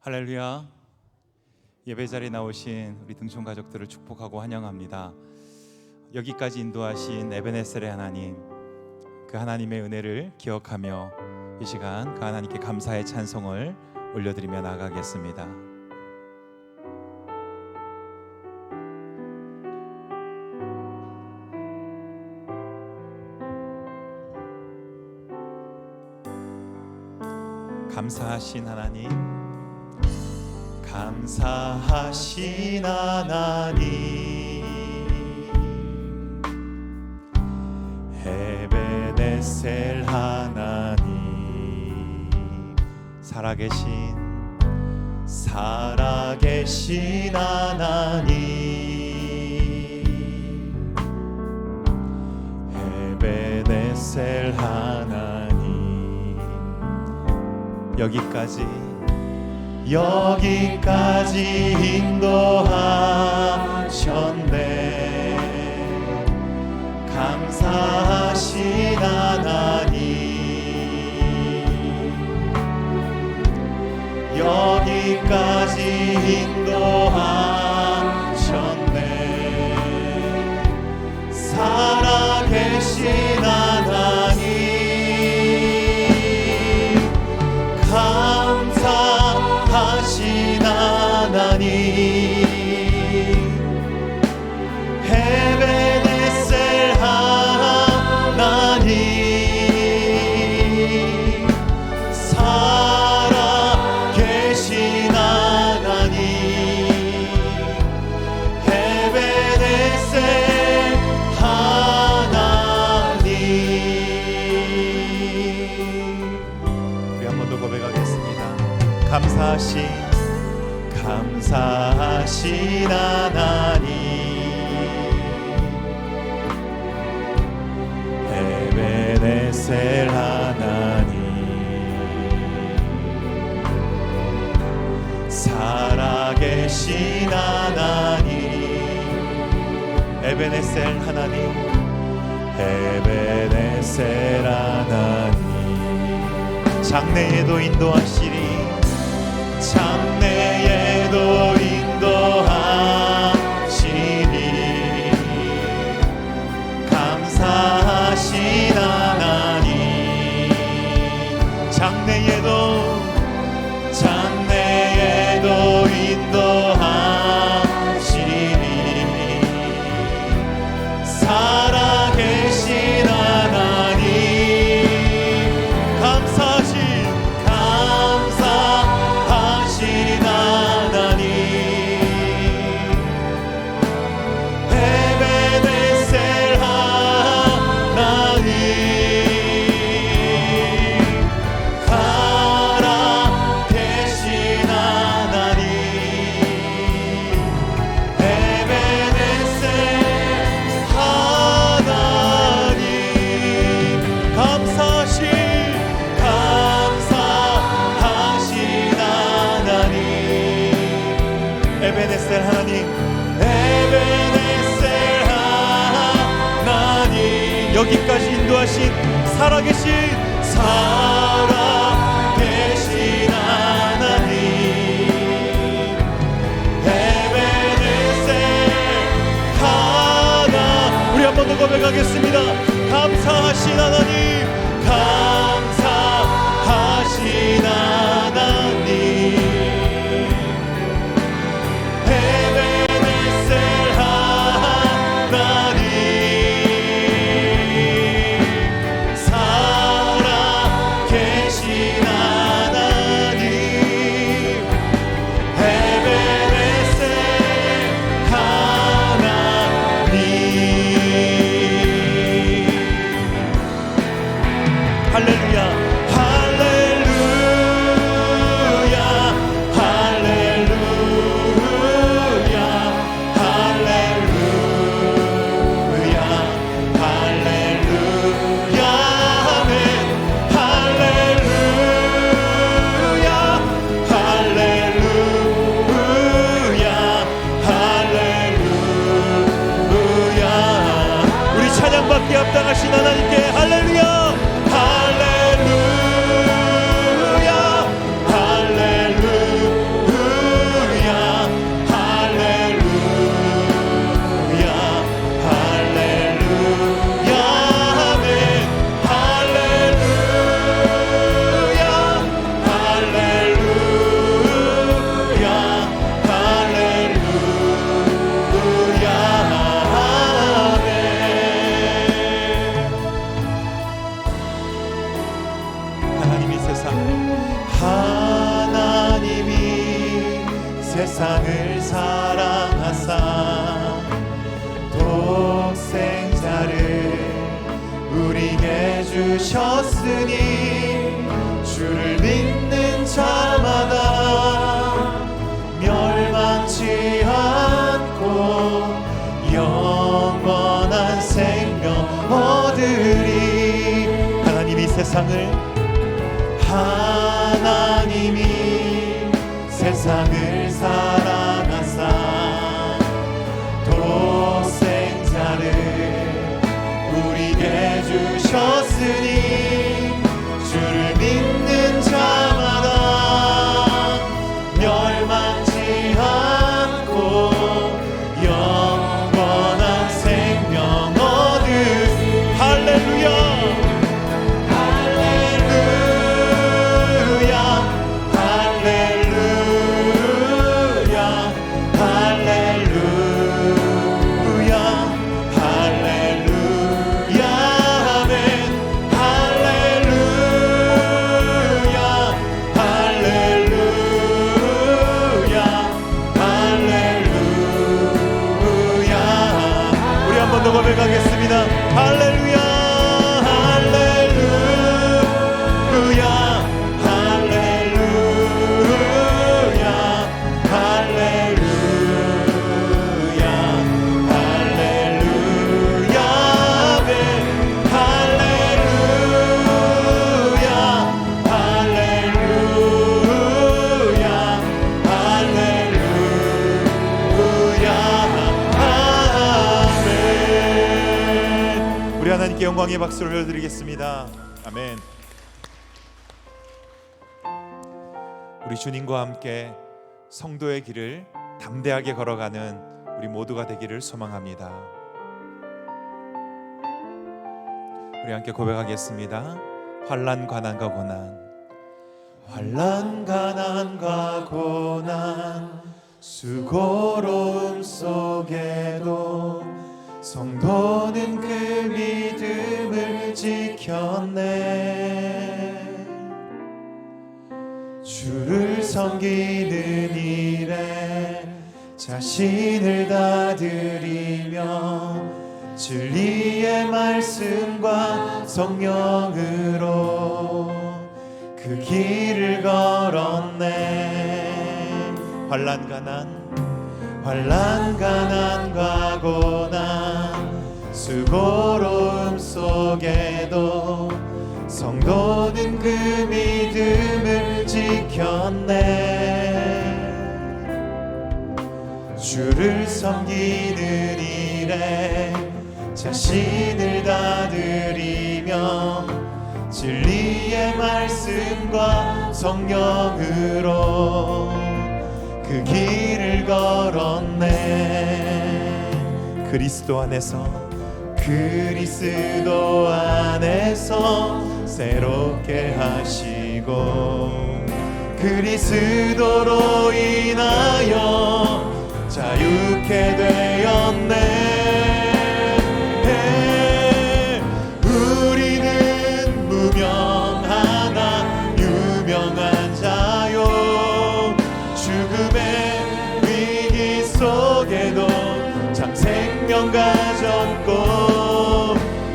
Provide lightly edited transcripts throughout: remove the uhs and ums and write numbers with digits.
할렐루야. 예배 자리에 나오신 우리 등촌 가족들을 축복하고 환영합니다. 여기까지 인도하신 에베네셀의 하나님, 그 하나님의 은혜를 기억하며 이 시간 그 하나님께 감사의 찬송을 올려드리며 나아가겠습니다. 감사하신 하나님, 감사하신 하나님, 에베네셀 하나님, 살아계신 하나님, 에베네셀 하나님, 여기까지 인도하셨네. 감사하신 하나님, 여기까지 인도하셨네. 살아계신 하나님, 감사하신 하나님, 에베네셀 하나님, 살아계신 하나님, 에베네셀 하나님. 우리 한 번 더 고백하겠습니다. 감사하신 하나님, 에베네셀 하나님, 살아계신 하나님, 에베네셀 하나님, 에베네셀 하나님, 장래에도 인도하시리, 장래에도 인도하시리. 감사하신 하나님, 장래에도 인도하시리. 살아계신 하나님, 감사하신 하나님, 에베네셀 하나님, 살아계신 하나님, 에베네셀 하나님, 감사하신 하나님, 에베네셀 하나님, 에베네셀 하나님, 여기까지 인도하신 살아계신 하나님, 에베네셀 하나. 우리 한 번 더 고백하겠습니다. 감사하신 하나님, 감사하신 하나님, 에베네셀 하나님, 살아계신 하나님, 에베네셀 하나님. 세상을 사랑하사 독생자를 우리에게 주셨으니 주를 믿는 자마다 멸망치 않고 영원한 생명 얻으리. 하나님이 세상을 사랑하사 독생자를 우리에게 주셨으니 주를 믿는 자마다 멸망치 않고 영원한 생명 얻으리. 할렐루야. 고백하겠습니다. 할렐루야 할렐루야 할렐루야 할렐루야 할렐루야 아멘. 할렐루야 할렐루야 할렐루야 우리 하나님께 영광의 박수를 올려드리겠습니다. 아멘. 우리 주님과 함께 성도의 길을 담대하게 걸어가는 우리 모두가 되기를 소망합니다. 우리 함께 고백하겠습니다. 환난 가난과 고난, 환난 가난과 고난, 수고로움 속에도 성도는 그 믿음을 지켰네. 주를 섬기는 일에 자신을 다 드리며 진리의 말씀과 성령으로 그 길을 걸었네. 환난 가난과 고난, 수고로움 속에도 성도는 그 믿음을 지켰네. 주를 섬기는 일에 자신을 다 드리며 진리의 말씀과 성령으로 그 길을 걸었네. 그리스도 안에서 새롭게 하시고 그리스도로 인하여 자유케 되었네. 우리는 무명하나 유명한 자요. 죽음의 위기 속에도 참 생명 가졌고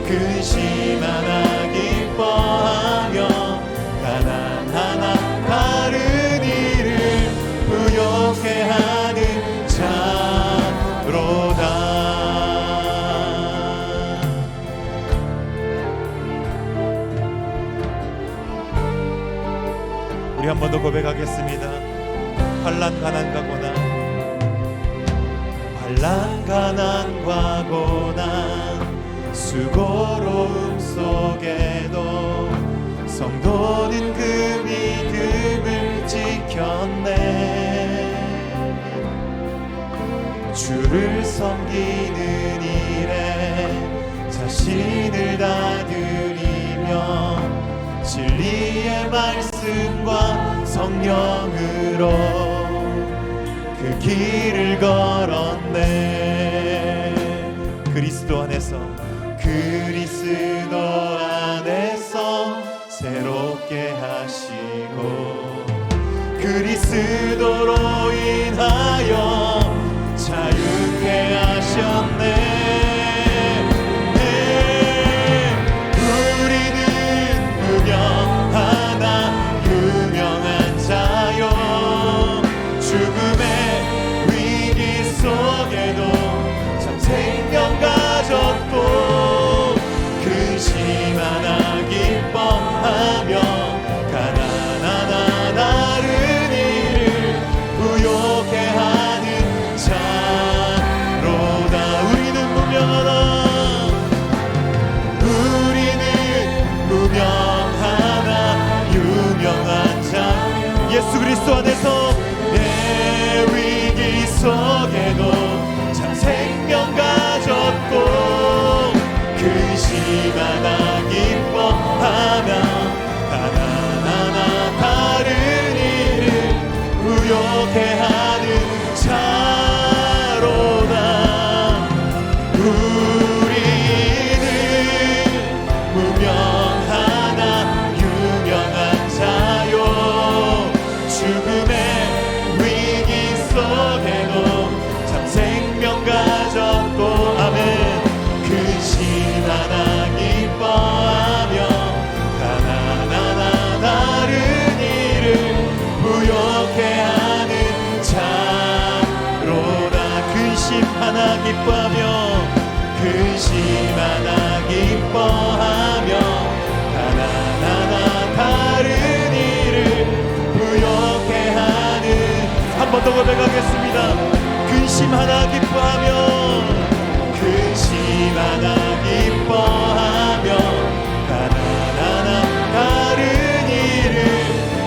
근심하나 기뻐하며 가난하나 다른 이를 부욕해 하는 자로다. 우리 한 번 더 고백하겠습니다. 환난 가난과 고난, 수고로움 속에도 성도는 그 믿음을 지켰네. 주를 섬기는 일에 자신을 다 드리며 진리의 말씀과 성령으로 그 길을 걸었네. 그리스도 안에서 새롭게 하시고 그리스도로 인하여 자유케 하셨네. 예수 그리스도 안에서 내 위기 속에도 참 생명 가졌고 근심하나 기뻐하며 하나하나 다른 일을 부욕해 하는 자로다. 우리는 무명하나 유명한 자요 죽음의 위기 속에도 참 생명 가졌고 아멘. 근심하나 기뻐하며 가난하나 다른 일을 부욕해 하는 자로다. 근심하나 기뻐하며 근심하나 기뻐하며 가난하나 다른 한 번 더 고백하겠습니다. 근심하나 기뻐하며 근심하나 기뻐하며 가난하나 다른 일을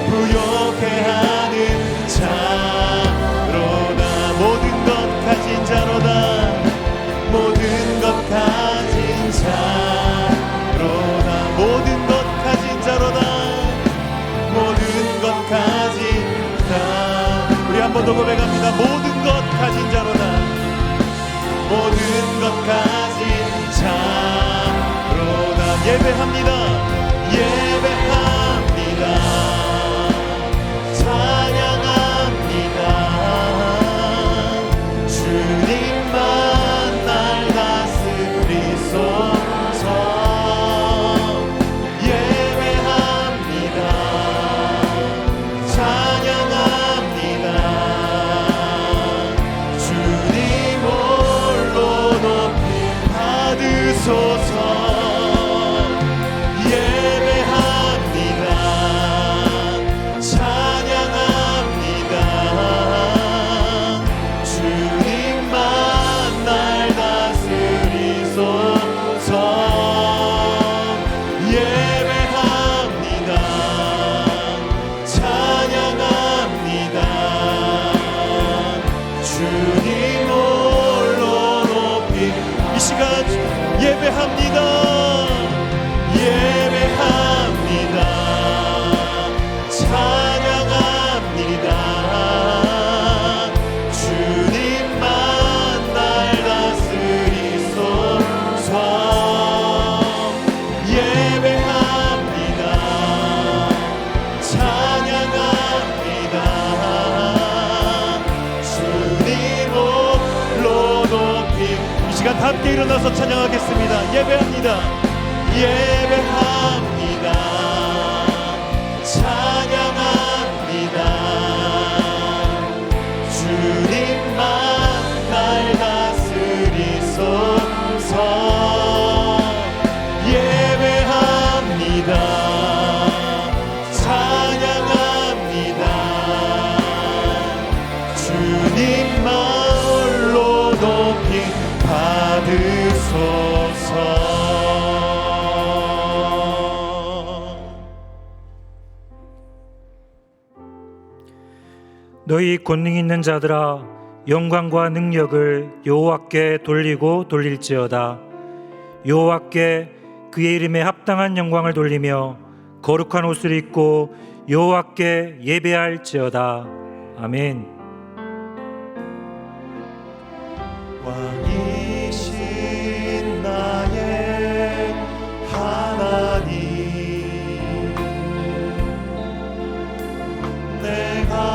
부욕해 하는 자로다. 모든 것 가진 자로다. 모든 것 가진 자로다. 모든 것 가진 자로다. 모든 것 가진 한 번 더 고백합니다. 모든 것 가진 자로다. 모든 것 가진 자로다. 예배합니다. 예배합니다. 찬양합니다. 주님만 날 다스리소서. 예배합니다. 소서 예배합니다. 찬양합니다. 주님만 날 다스리소서. 예배합니다. 찬양합니다. 주님 홀로 높이 이 시간 예배합니다. 예배합니다. 찬양합니다. 주님만 날 다스리소서. 예배합니다. 찬양합니다. 주님 홀로 높이 이 시간 함께 일어나서 찬양하겠습니다. 예배합니다. 예배합니다. 찬양합니다. 주님만 날 다스리소서. 예배합니다. 찬양합니다. 주님만 홀로 높이 받으소서. 너희 권능 있는 자들아 영광과 능력을 여호와께 돌리고 돌릴지어다. 여호와께 그의 이름에 합당한 영광을 돌리며 거룩한 옷을 입고 여호와께 예배할지어다. 아멘. 왕이신 나의 하나님, 내가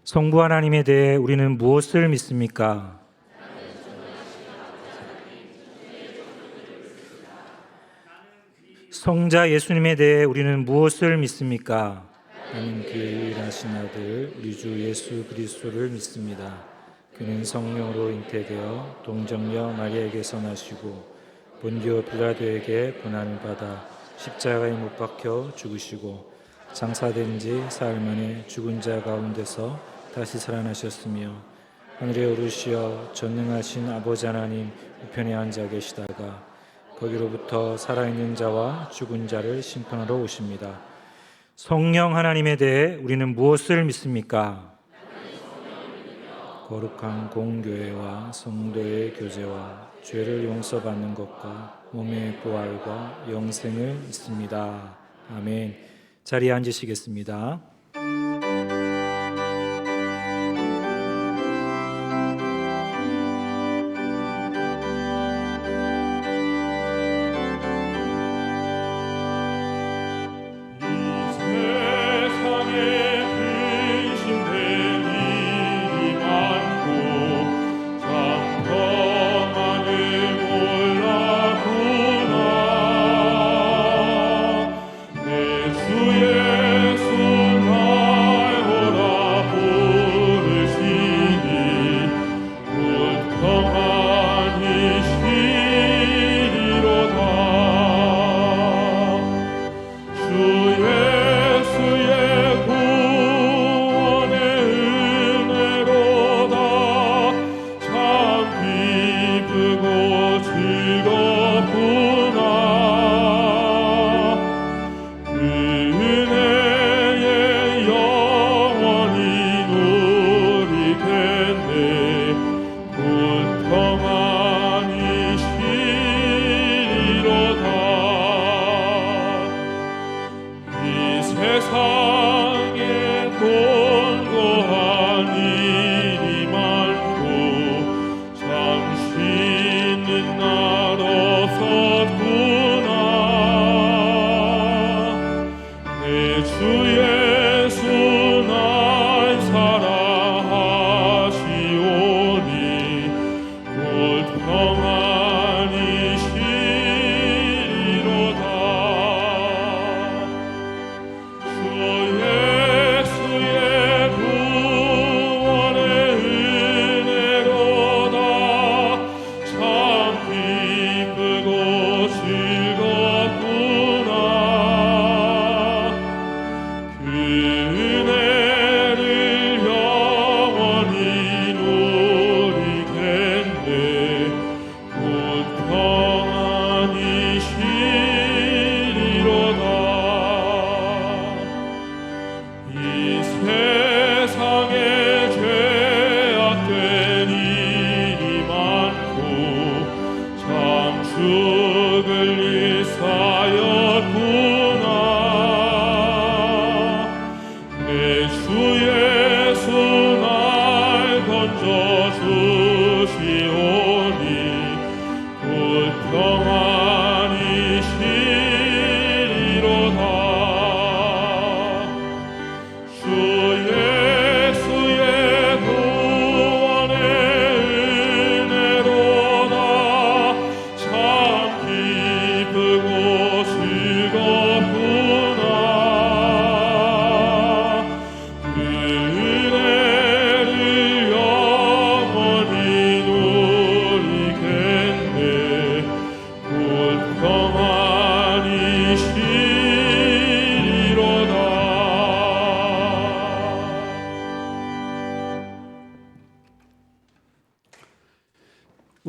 성부 하나님에 대해 우리는 무엇을 믿습니까? 성자 예수님에 대해 우리는 무엇을 믿습니까? 나는 그의 유일하신 아들 우리 주 예수 그리스도를 믿습니다. 그는 성령으로 잉태되어 동정녀 마리아에게서 나시고 본디오 빌라도에게 고난을 받아 십자가에 못 박혀 죽으시고 장사된 지 사흘 만에 죽은 자 가운데서 다시 살아나셨으며 하늘에 오르시어 전능하신 아버지 하나님 우편에 앉아 계시다가 거기로부터 살아있는 자와 죽은 자를 심판하러 오십니다. 성령 하나님에 대해 우리는 무엇을 믿습니까? 거룩한 공교회와 성도의 교제와 죄를 용서받는 것과 몸의 부활과 영생을 믿습니다. 아멘. 자리에 앉으시겠습니다.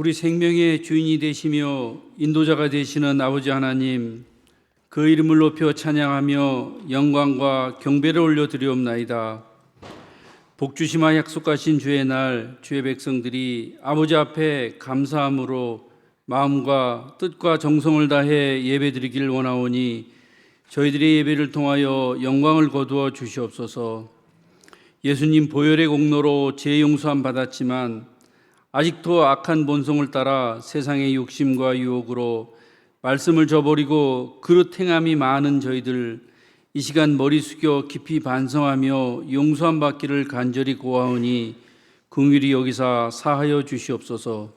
우리 생명의 주인이 되시며 인도자가 되시는 아버지 하나님, 그 이름을 높여 찬양하며 영광과 경배를 올려드리옵나이다. 복주심과 약속하신 주의 날, 주의 백성들이 아버지 앞에 감사함으로 마음과 뜻과 정성을 다해 예배드리길 원하오니 저희들의 예배를 통하여 영광을 거두어 주시옵소서. 예수님 보혈의 공로로 죄 용서함 받았지만 아직도 악한 본성을 따라 세상의 욕심과 유혹으로 말씀을 저버리고 그릇 행함이 많은 저희들 이 시간 머리 숙여 깊이 반성하며 용서함 받기를 간절히 고하오니 긍휼히 여기사 사하여 주시옵소서.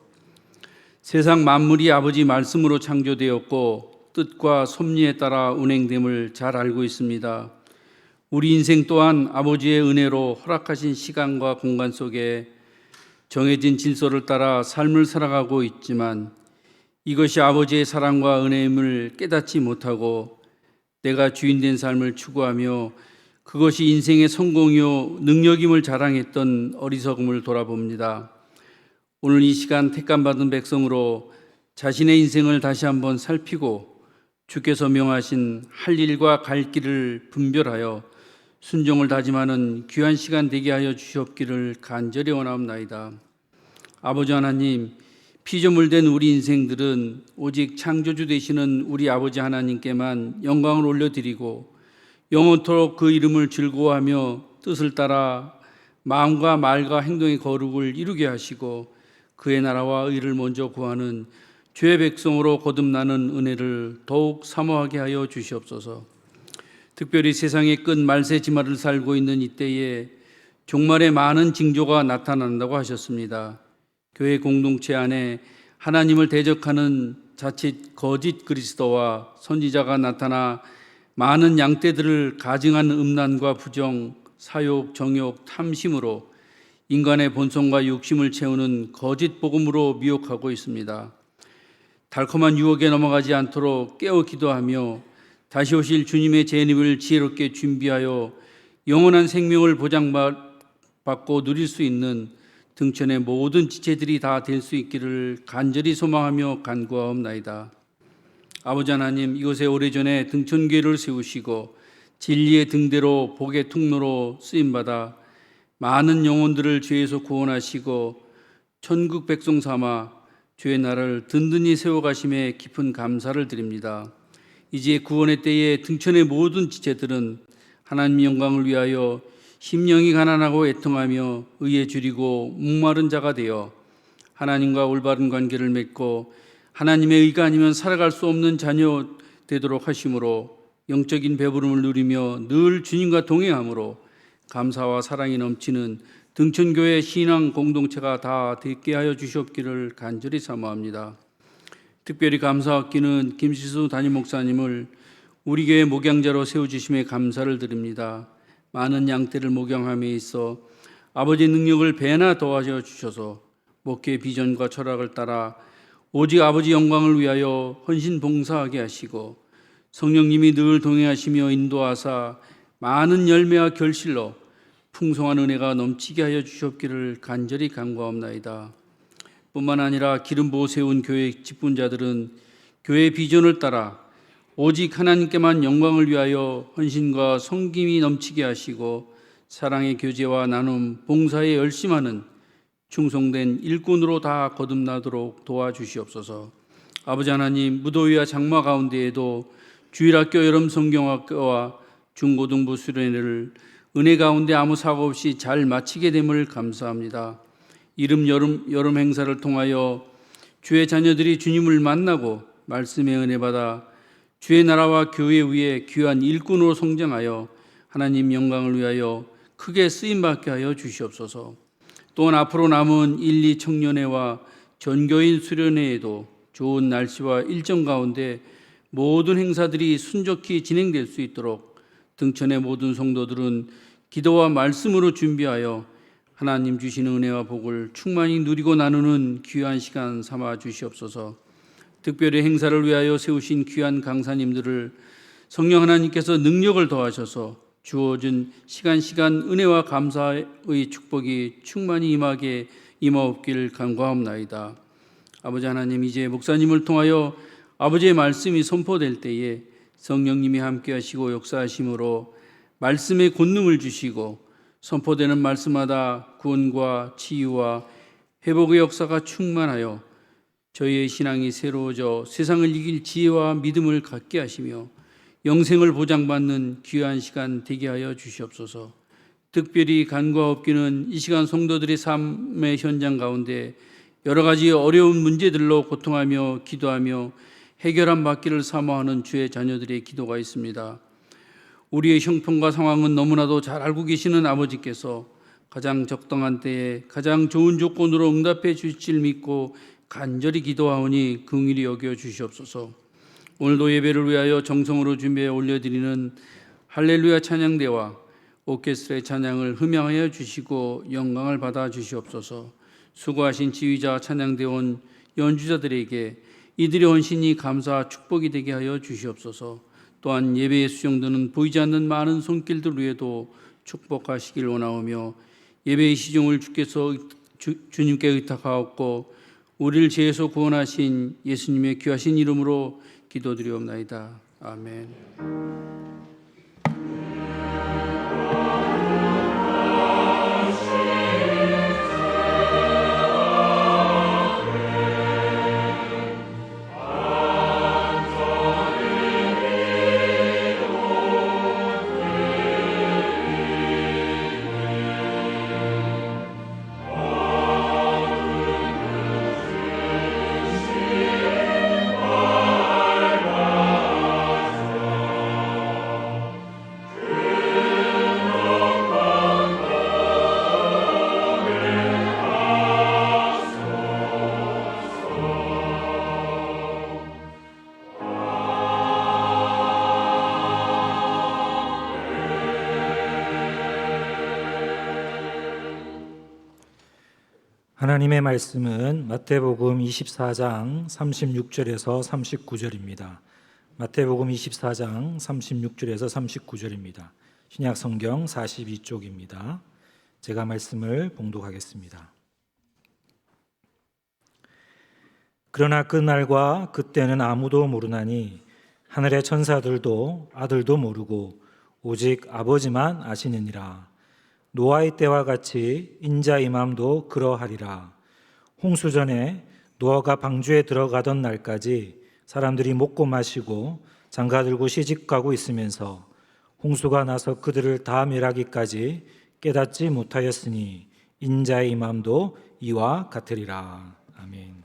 세상 만물이 아버지 말씀으로 창조되었고 뜻과 섭리에 따라 운행됨을 잘 알고 있습니다. 우리 인생 또한 아버지의 은혜로 허락하신 시간과 공간 속에 정해진 질서를 따라 삶을 살아가고 있지만 이것이 아버지의 사랑과 은혜임을 깨닫지 못하고 내가 주인된 삶을 추구하며 그것이 인생의 성공이요 능력임을 자랑했던 어리석음을 돌아봅니다. 오늘 이 시간 택감받은 백성으로 자신의 인생을 다시 한번 살피고 주께서 명하신 할 일과 갈 길을 분별하여 순종을 다짐하는 귀한 시간 되게 하여 주시옵기를 간절히 원하옵나이다. 아버지 하나님, 피조물된 우리 인생들은 오직 창조주 되시는 우리 아버지 하나님께만 영광을 올려드리고 영원토록 그 이름을 즐거워하며 뜻을 따라 마음과 말과 행동의 거룩을 이루게 하시고 그의 나라와 의를 먼저 구하는 주의 백성으로 거듭나는 은혜를 더욱 사모하게 하여 주시옵소서. 특별히 세상의 끝 말세지말을 살고 있는 이때에 종말의 많은 징조가 나타난다고 하셨습니다. 교회 공동체 안에 하나님을 대적하는 자칫 거짓 그리스도와 선지자가 나타나 많은 양떼들을 가증한 음란과 부정, 사욕, 정욕, 탐심으로 인간의 본성과 욕심을 채우는 거짓 복음으로 미혹하고 있습니다. 달콤한 유혹에 넘어가지 않도록 깨어 기도하며 다시 오실 주님의 재림을 지혜롭게 준비하여 영원한 생명을 보장받고 누릴 수 있는 등천의 모든 지체들이 다 될 수 있기를 간절히 소망하며 간구하옵나이다. 아버지 하나님, 이곳에 오래전에 등천교회를 세우시고 진리의 등대로 복의 통로로 쓰임받아 많은 영혼들을 죄에서 구원하시고 천국 백성 삼아 주의 나라를 든든히 세워가심에 깊은 감사를 드립니다. 이제 구원의 때에 등천의 모든 지체들은 하나님 영광을 위하여 심령이 가난하고 애통하며 의에 줄이고 목마른 자가 되어 하나님과 올바른 관계를 맺고 하나님의 의가 아니면 살아갈 수 없는 자녀 되도록 하심으로 영적인 배부름을 누리며 늘 주님과 동행함으로 감사와 사랑이 넘치는 등천교회 신앙 공동체가 다 되게 하여 주시옵기를 간절히 사모합니다. 특별히 감사하기는 김시수 담임 목사님을 우리 교회 목양자로 세워주심에 감사를 드립니다. 많은 양떼를 목양함에 있어 아버지의 능력을 배나 더하여 주셔서 목회 비전과 철학을 따라 오직 아버지 영광을 위하여 헌신 봉사하게 하시고 성령님이 늘 동행하시며 인도하사 많은 열매와 결실로 풍성한 은혜가 넘치게 하여 주시옵기를 간절히 간구하옵나이다. 뿐만 아니라 기름 부어 세운 교회 직분자들은 교회 비전을 따라 오직 하나님께만 영광을 위하여 헌신과 섬김이 넘치게 하시고 사랑의 교제와 나눔, 봉사에 열심하는 충성된 일꾼으로 다 거듭나도록 도와주시옵소서. 아버지 하나님, 무더위와 장마 가운데에도 주일학교 여름 성경학교와 중고등부 수련회를 은혜 가운데 아무 사고 없이 잘 마치게 됨을 감사합니다. 여름 행사를 통하여 주의 자녀들이 주님을 만나고 말씀의 은혜 받아 주의 나라와 교회 위에 귀한 일꾼으로 성장하여 하나님 영광을 위하여 크게 쓰임받게 하여 주시옵소서. 또한 앞으로 남은 1, 2 청년회와 전교인 수련회에도 좋은 날씨와 일정 가운데 모든 행사들이 순적히 진행될 수 있도록 등천의 모든 성도들은 기도와 말씀으로 준비하여 하나님 주시는 은혜와 복을 충만히 누리고 나누는 귀한 시간 삼아 주시옵소서. 특별히 행사를 위하여 세우신 귀한 강사님들을 성령 하나님께서 능력을 더하셔서 주어진 시간 은혜와 감사의 축복이 충만히 임하옵기를 간구하옵나이다. 아버지 하나님, 이제 목사님을 통하여 아버지의 말씀이 선포될 때에 성령님이 함께 하시고 역사하심으로 말씀의 권능을 주시고 선포되는 말씀마다 구원과 치유와 회복의 역사가 충만하여 저희의 신앙이 새로워져 세상을 이길 지혜와 믿음을 갖게 하시며 영생을 보장받는 귀한 시간 되게 하여 주시옵소서. 특별히 간구하옵기는 이 시간 성도들의 삶의 현장 가운데 여러 가지 어려운 문제들로 고통하며 기도하며 해결함 받기를 사모하는 주의 자녀들의 기도가 있습니다. 우리의 형편과 상황은 너무나도 잘 알고 계시는 아버지께서 가장 적당한 때에 가장 좋은 조건으로 응답해 주실 줄 믿고 간절히 기도하오니 긍휼히 여겨 주시옵소서. 오늘도 예배를 위하여 정성으로 준비해 올려드리는 할렐루야 찬양대와 오케스트라의 찬양을 흠양하여 주시고 영광을 받아 주시옵소서. 수고하신 지휘자 찬양대원 연주자들에게 이들의 헌신이 감사와 축복이 되게 하여 주시옵소서. 또한 예배에 수용되는 보이지 않는 많은 손길들 위에도 축복하시길 원하오며 예배의 시종을 주님께 의탁하옵고 우리를 죄에서 구원하신 예수님의 귀하신 이름으로 기도드리옵나이다. 아멘. 하나님의 말씀은 마태복음 24장 36절에서 39절입니다. 마태복음 24장 36절에서 39절입니다. 신약 성경 42쪽입니다. 제가 말씀을 봉독하겠습니다. 그러나 그날과 그때는 아무도 모르나니 하늘의 천사들도 아들도 모르고 오직 아버지만 아시느니라. 노아의 때와 같이 인자 임함도 그러하리라. 홍수 전에 노아가 방주에 들어가던 날까지 사람들이 먹고 마시고 장가들고 시집가고 있으면서 홍수가 나서 그들을 다 멸하기까지 깨닫지 못하였으니 인자의 임함도 이와 같으리라. 아멘.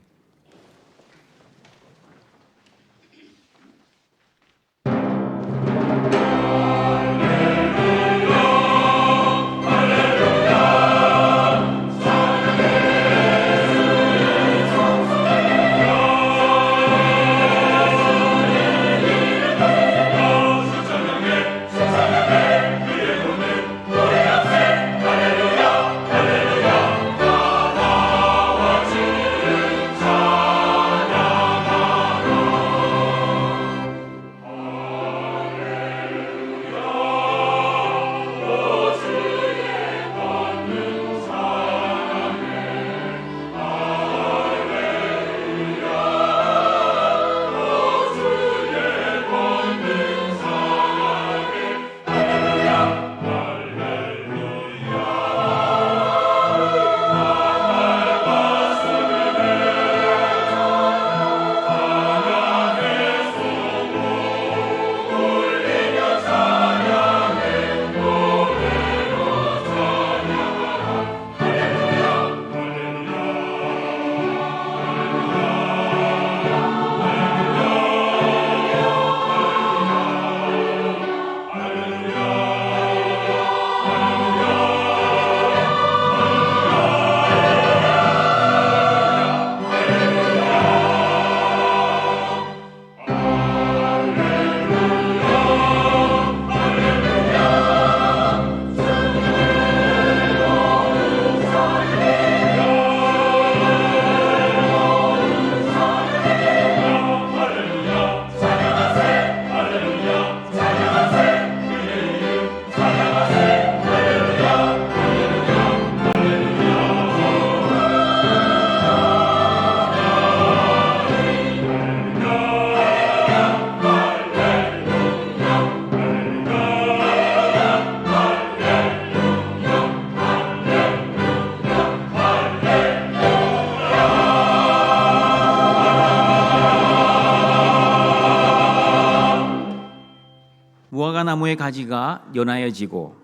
무화과나무의 가지가 연하여지고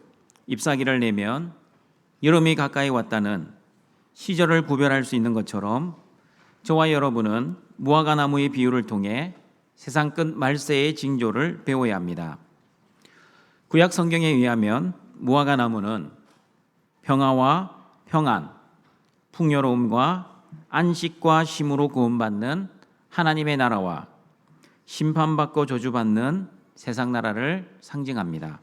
잎사귀를 내면 여름이 가까이 왔다는 시절을 구별할 수 있는 것처럼 저와 여러분은 무화과나무의 비유를 통해 세상 끝 말세의 징조를 배워야 합니다. 구약 성경에 의하면 무화과 나무는 평화와 평안, 풍요로움과 안식과 쉼으로 구원받는 하나님의 나라와 심판받고 저주받는 세상 나라를 상징합니다.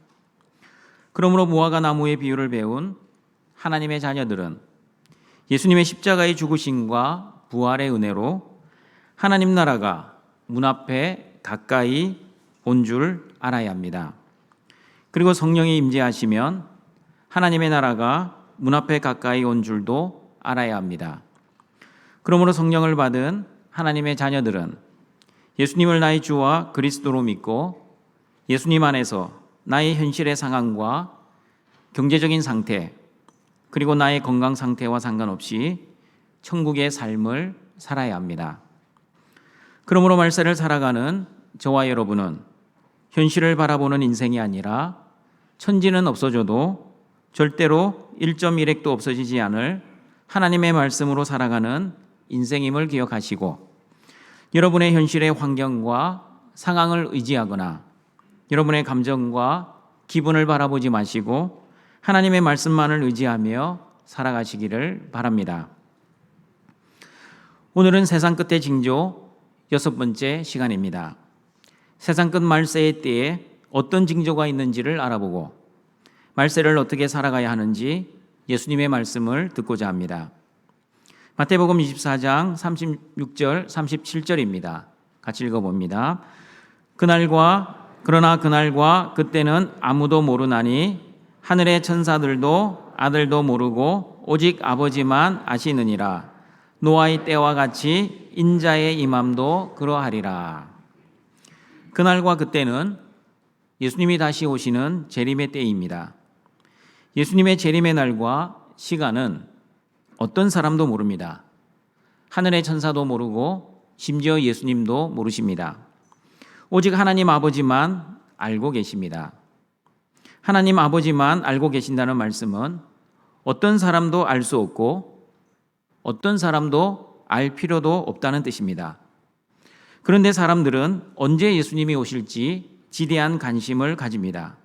그러므로 무화과 나무의 비유를 배운 하나님의 자녀들은 예수님의 십자가의 죽으심과 부활의 은혜로 하나님 나라가 문 앞에 가까이 온 줄 알아야 합니다. 그리고 성령이 임재하시면 하나님의 나라가 문 앞에 가까이 온 줄도 알아야 합니다. 그러므로 성령을 받은 하나님의 자녀들은 예수님을 나의 주와 그리스도로 믿고 예수님 안에서 나의 현실의 상황과 경제적인 상태, 그리고 나의 건강 상태와 상관없이 천국의 삶을 살아야 합니다. 그러므로 말세를 살아가는 저와 여러분은 현실을 바라보는 인생이 아니라 천지는 없어져도 절대로 1.1핵도 없어지지 않을 하나님의 말씀으로 살아가는 인생임을 기억하시고, 여러분의 현실의 환경과 상황을 의지하거나 여러분의 감정과 기분을 바라보지 마시고 하나님의 말씀만을 의지하며 살아가시기를 바랍니다. 오늘은 세상 끝의 징조 6번째 시간입니다. 세상 끝 말세의 때에 어떤 징조가 있는지를 알아보고 말세를 어떻게 살아가야 하는지 예수님의 말씀을 듣고자 합니다. 마태복음 24장 36절 37절입니다. 같이 읽어봅니다. 그러나 그날과 그때는 아무도 모르나니 하늘의 천사들도 아들도 모르고 오직 아버지만 아시느니라. 노아의 때와 같이 인자의 임함도 그러하리라. 그날과 그때는 예수님이 다시 오시는 재림의 때입니다. 예수님의 재림의 날과 시간은 어떤 사람도 모릅니다. 하늘의 천사도 모르고 심지어 예수님도 모르십니다. 오직 하나님 아버지만 알고 계십니다. 하나님 아버지만 알고 계신다는 말씀은 어떤 사람도 알 수 없고 어떤 사람도 알 필요도 없다는 뜻입니다. 그런데 사람들은 언제 예수님이 오실지 지대한 관심을 가집니다.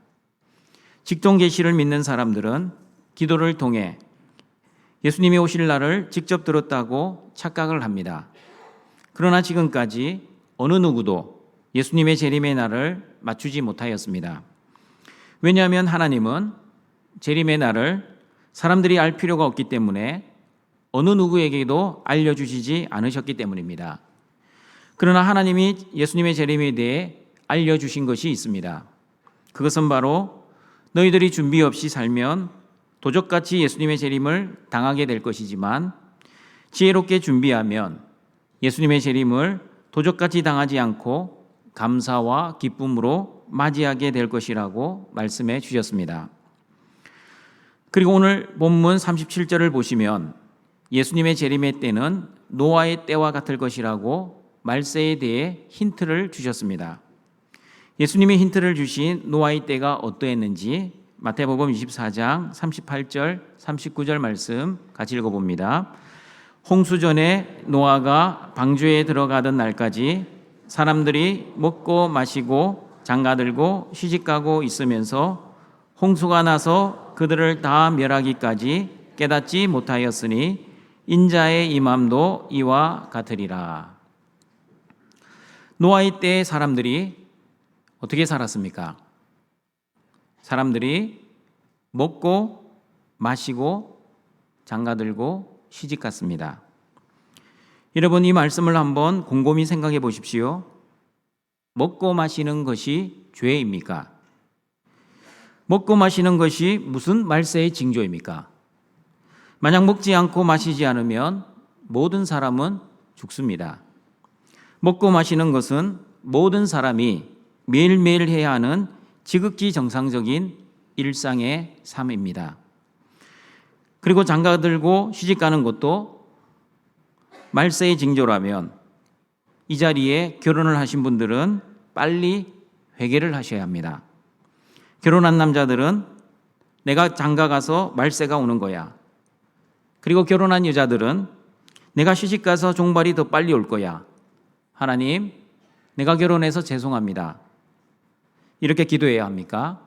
직통 계시를 믿는 사람들은 기도를 통해 예수님이 오실 날을 직접 들었다고 착각을 합니다. 그러나 지금까지 어느 누구도 예수님의 재림의 날을 맞추지 못하였습니다. 왜냐하면 하나님은 재림의 날을 사람들이 알 필요가 없기 때문에 어느 누구에게도 알려주시지 않으셨기 때문입니다. 그러나 하나님이 예수님의 재림에 대해 알려주신 것이 있습니다. 그것은 바로 너희들이 준비 없이 살면 도적같이 예수님의 재림을 당하게 될 것이지만 지혜롭게 준비하면 예수님의 재림을 도적같이 당하지 않고 감사와 기쁨으로 맞이하게 될 것이라고 말씀해 주셨습니다. 그리고 오늘 본문 37절을 보시면 예수님의 재림의 때는 노아의 때와 같을 것이라고 말세에 대해 힌트를 주셨습니다. 예수님이 힌트를 주신 노아의 때가 어떠했는지 마태복음 24장 38절 39절 말씀 같이 읽어봅니다. 홍수전에 노아가 방주에 들어가던 날까지 사람들이 먹고 마시고 장가들고 시집가고 있으면서 홍수가 나서 그들을 다 멸하기까지 깨닫지 못하였으니 인자의 임함도 이와 같으리라. 노아의 때의 사람들이 어떻게 살았습니까? 사람들이 먹고 마시고 장가들고 시집갔습니다. 여러분, 이 말씀을 한번 곰곰이 생각해 보십시오. 먹고 마시는 것이 죄입니까? 먹고 마시는 것이 무슨 말세의 징조입니까? 만약 먹지 않고 마시지 않으면 모든 사람은 죽습니다. 먹고 마시는 것은 모든 사람이 매일매일 해야 하는 지극히 정상적인 일상의 삶입니다. 그리고 장가들고 시집가는 것도 말세의 징조라면 이 자리에 결혼을 하신 분들은 빨리 회개를 하셔야 합니다. 결혼한 남자들은 내가 장가 가서 말세가 오는 거야. 그리고 결혼한 여자들은 내가 시집가서 종발이 더 빨리 올 거야. 하나님, 내가 결혼해서 죄송합니다. 이렇게 기도해야 합니까?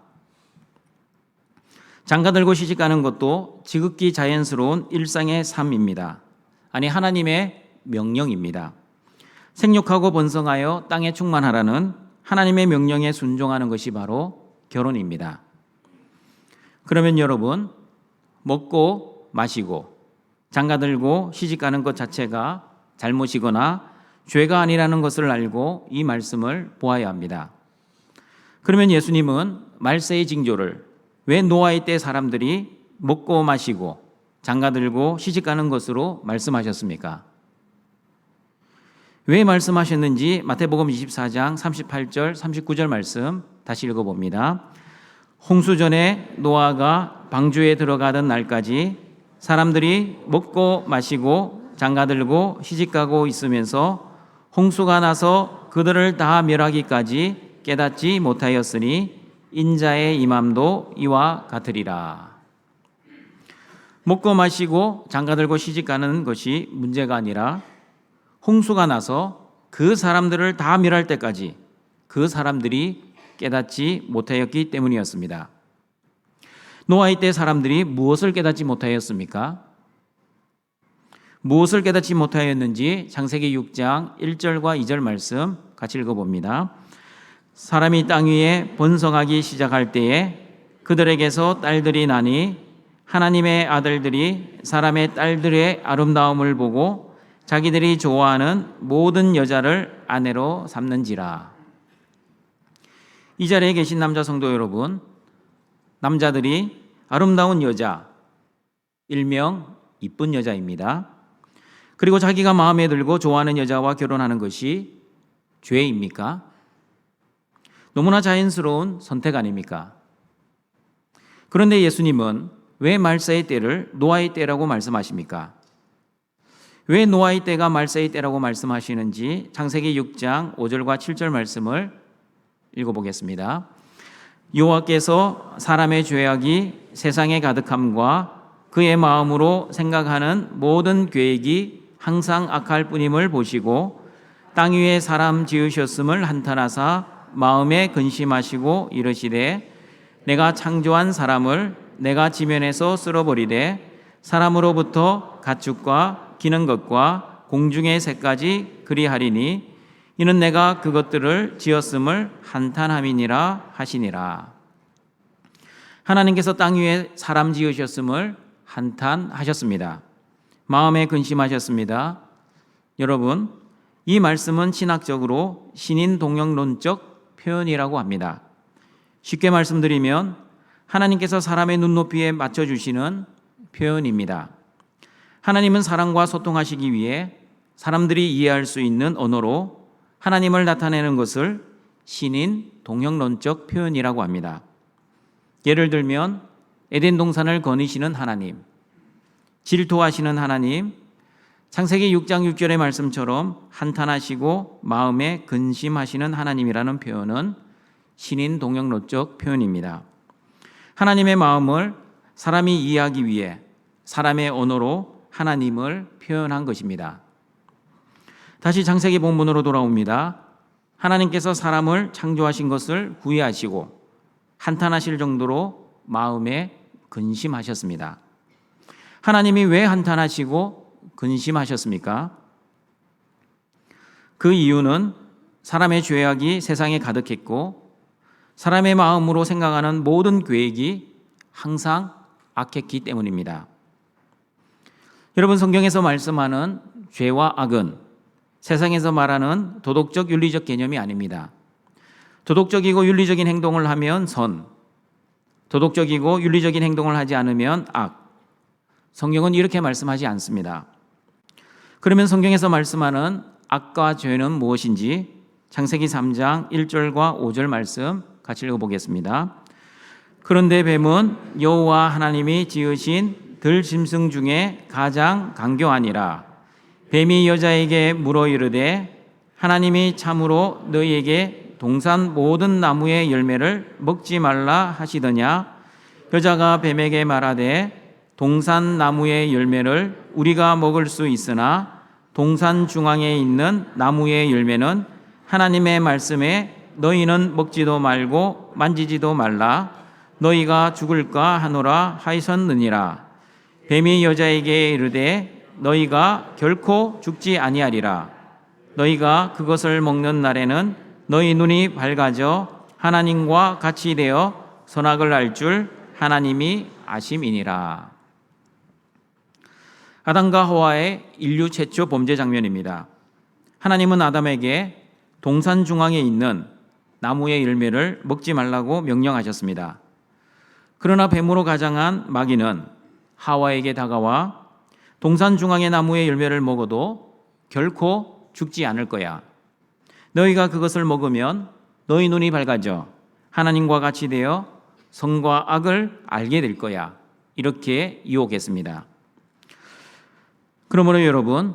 장가 들고 시집가는 것도 지극히 자연스러운 일상의 삶입니다. 아니, 하나님의 명령입니다. 생육하고 번성하여 땅에 충만하라는 하나님의 명령에 순종하는 것이 바로 결혼입니다. 그러면 여러분, 먹고 마시고 장가 들고 시집가는 것 자체가 잘못이거나 죄가 아니라는 것을 알고 이 말씀을 보아야 합니다. 그러면 예수님은 말세의 징조를 왜 노아의 때 사람들이 먹고 마시고 장가 들고 시집가는 것으로 말씀하셨습니까? 왜 말씀하셨는지 마태복음 24장 38절 39절 말씀 다시 읽어봅니다. 홍수 전에 노아가 방주에 들어가던 날까지 사람들이 먹고 마시고 장가 들고 시집가고 있으면서 홍수가 나서 그들을 다 멸하기까지 깨닫지 못하였으니 인자의 임함도 이와 같으리라. 먹고 마시고 장가 들고 시집가는 것이 문제가 아니라 홍수가 나서 그 사람들을 다 멸할 때까지 그 사람들이 깨닫지 못하였기 때문이었습니다. 노아의 때 사람들이 무엇을 깨닫지 못하였습니까? 무엇을 깨닫지 못하였는지 창세기 6장 1절과 2절 말씀 같이 읽어봅니다. 사람이 땅 위에 번성하기 시작할 때에 그들에게서 딸들이 나니 하나님의 아들들이 사람의 딸들의 아름다움을 보고 자기들이 좋아하는 모든 여자를 아내로 삼는지라. 이 자리에 계신 남자 성도 여러분, 남자들이 아름다운 여자, 일명 이쁜 여자입니다. 그리고 자기가 마음에 들고 좋아하는 여자와 결혼하는 것이 죄입니까? 너무나 자연스러운 선택 아닙니까? 그런데 예수님은 왜 말세의 때를 노아의 때라고 말씀하십니까? 왜 노아의 때가 말세의 때라고 말씀하시는지 창세기 6장 5절과 7절 말씀을 읽어보겠습니다. 여호와께서 사람의 죄악이 세상에 가득함과 그의 마음으로 생각하는 모든 계획이 항상 악할 뿐임을 보시고 땅 위에 사람 지으셨음을 한탄하사 마음에 근심하시고 이르시되 내가 창조한 사람을 내가 지면에서 쓸어버리되 사람으로부터 가축과 기는 것과 공중의 새까지 그리하리니 이는 내가 그것들을 지었음을 한탄함이니라 하시니라. 하나님께서 땅 위에 사람 지으셨음을 한탄하셨습니다. 마음에 근심하셨습니다. 여러분, 이 말씀은 신학적으로 신인동역론적 표현이라고 합니다. 쉽게 말씀드리면 하나님께서 사람의 눈높이에 맞춰주시는 표현입니다. 하나님은 사람과 소통하시기 위해 사람들이 이해할 수 있는 언어로 하나님을 나타내는 것을 신인 동역론적 표현이라고 합니다. 예를 들면 에덴 동산을 거니시는 하나님, 질투하시는 하나님, 창세기 6장 6절의 말씀처럼 한탄하시고 마음에 근심하시는 하나님이라는 표현은 신인 동역론적 표현입니다. 하나님의 마음을 사람이 이해하기 위해 사람의 언어로 하나님을 표현한 것입니다. 다시 창세기 본문으로 돌아옵니다. 하나님께서 사람을 창조하신 것을 후회하시고 한탄하실 정도로 마음에 근심하셨습니다. 하나님이 왜 한탄하시고 근심하셨습니까? 그 이유는 사람의 죄악이 세상에 가득했고 사람의 마음으로 생각하는 모든 계획이 항상 악했기 때문입니다. 여러분, 성경에서 말씀하는 죄와 악은 세상에서 말하는 도덕적 윤리적 개념이 아닙니다. 도덕적이고 윤리적인 행동을 하면 선, 도덕적이고 윤리적인 행동을 하지 않으면 악. 성경은 이렇게 말씀하지 않습니다. 그러면 성경에서 말씀하는 악과 죄는 무엇인지 창세기 3장 1절과 5절 말씀 같이 읽어보겠습니다. 그런데 뱀은 여호와 하나님이 지으신 들짐승 중에 가장 강교하니라. 뱀이 여자에게 물어 이르되 하나님이 참으로 너희에게 동산 모든 나무의 열매를 먹지 말라 하시더냐. 여자가 뱀에게 말하되 동산 나무의 열매를 우리가 먹을 수 있으나 동산 중앙에 있는 나무의 열매는 하나님의 말씀에 너희는 먹지도 말고 만지지도 말라 너희가 죽을까 하노라 하였느니라. 뱀이 여자에게 이르되 너희가 결코 죽지 아니하리라. 너희가 그것을 먹는 날에는 너희 눈이 밝아져 하나님과 같이 되어 선악을 알 줄 하나님이 아심이니라. 아담과 하와의 인류 최초 범죄 장면입니다. 하나님은 아담에게 동산 중앙에 있는 나무의 열매를 먹지 말라고 명령하셨습니다. 그러나 뱀으로 가장한 마귀는 하와에게 다가와 동산 중앙의 나무의 열매를 먹어도 결코 죽지 않을 거야. 너희가 그것을 먹으면 너희 눈이 밝아져 하나님과 같이 되어 선과 악을 알게 될 거야. 이렇게 유혹했습니다. 그러므로 여러분,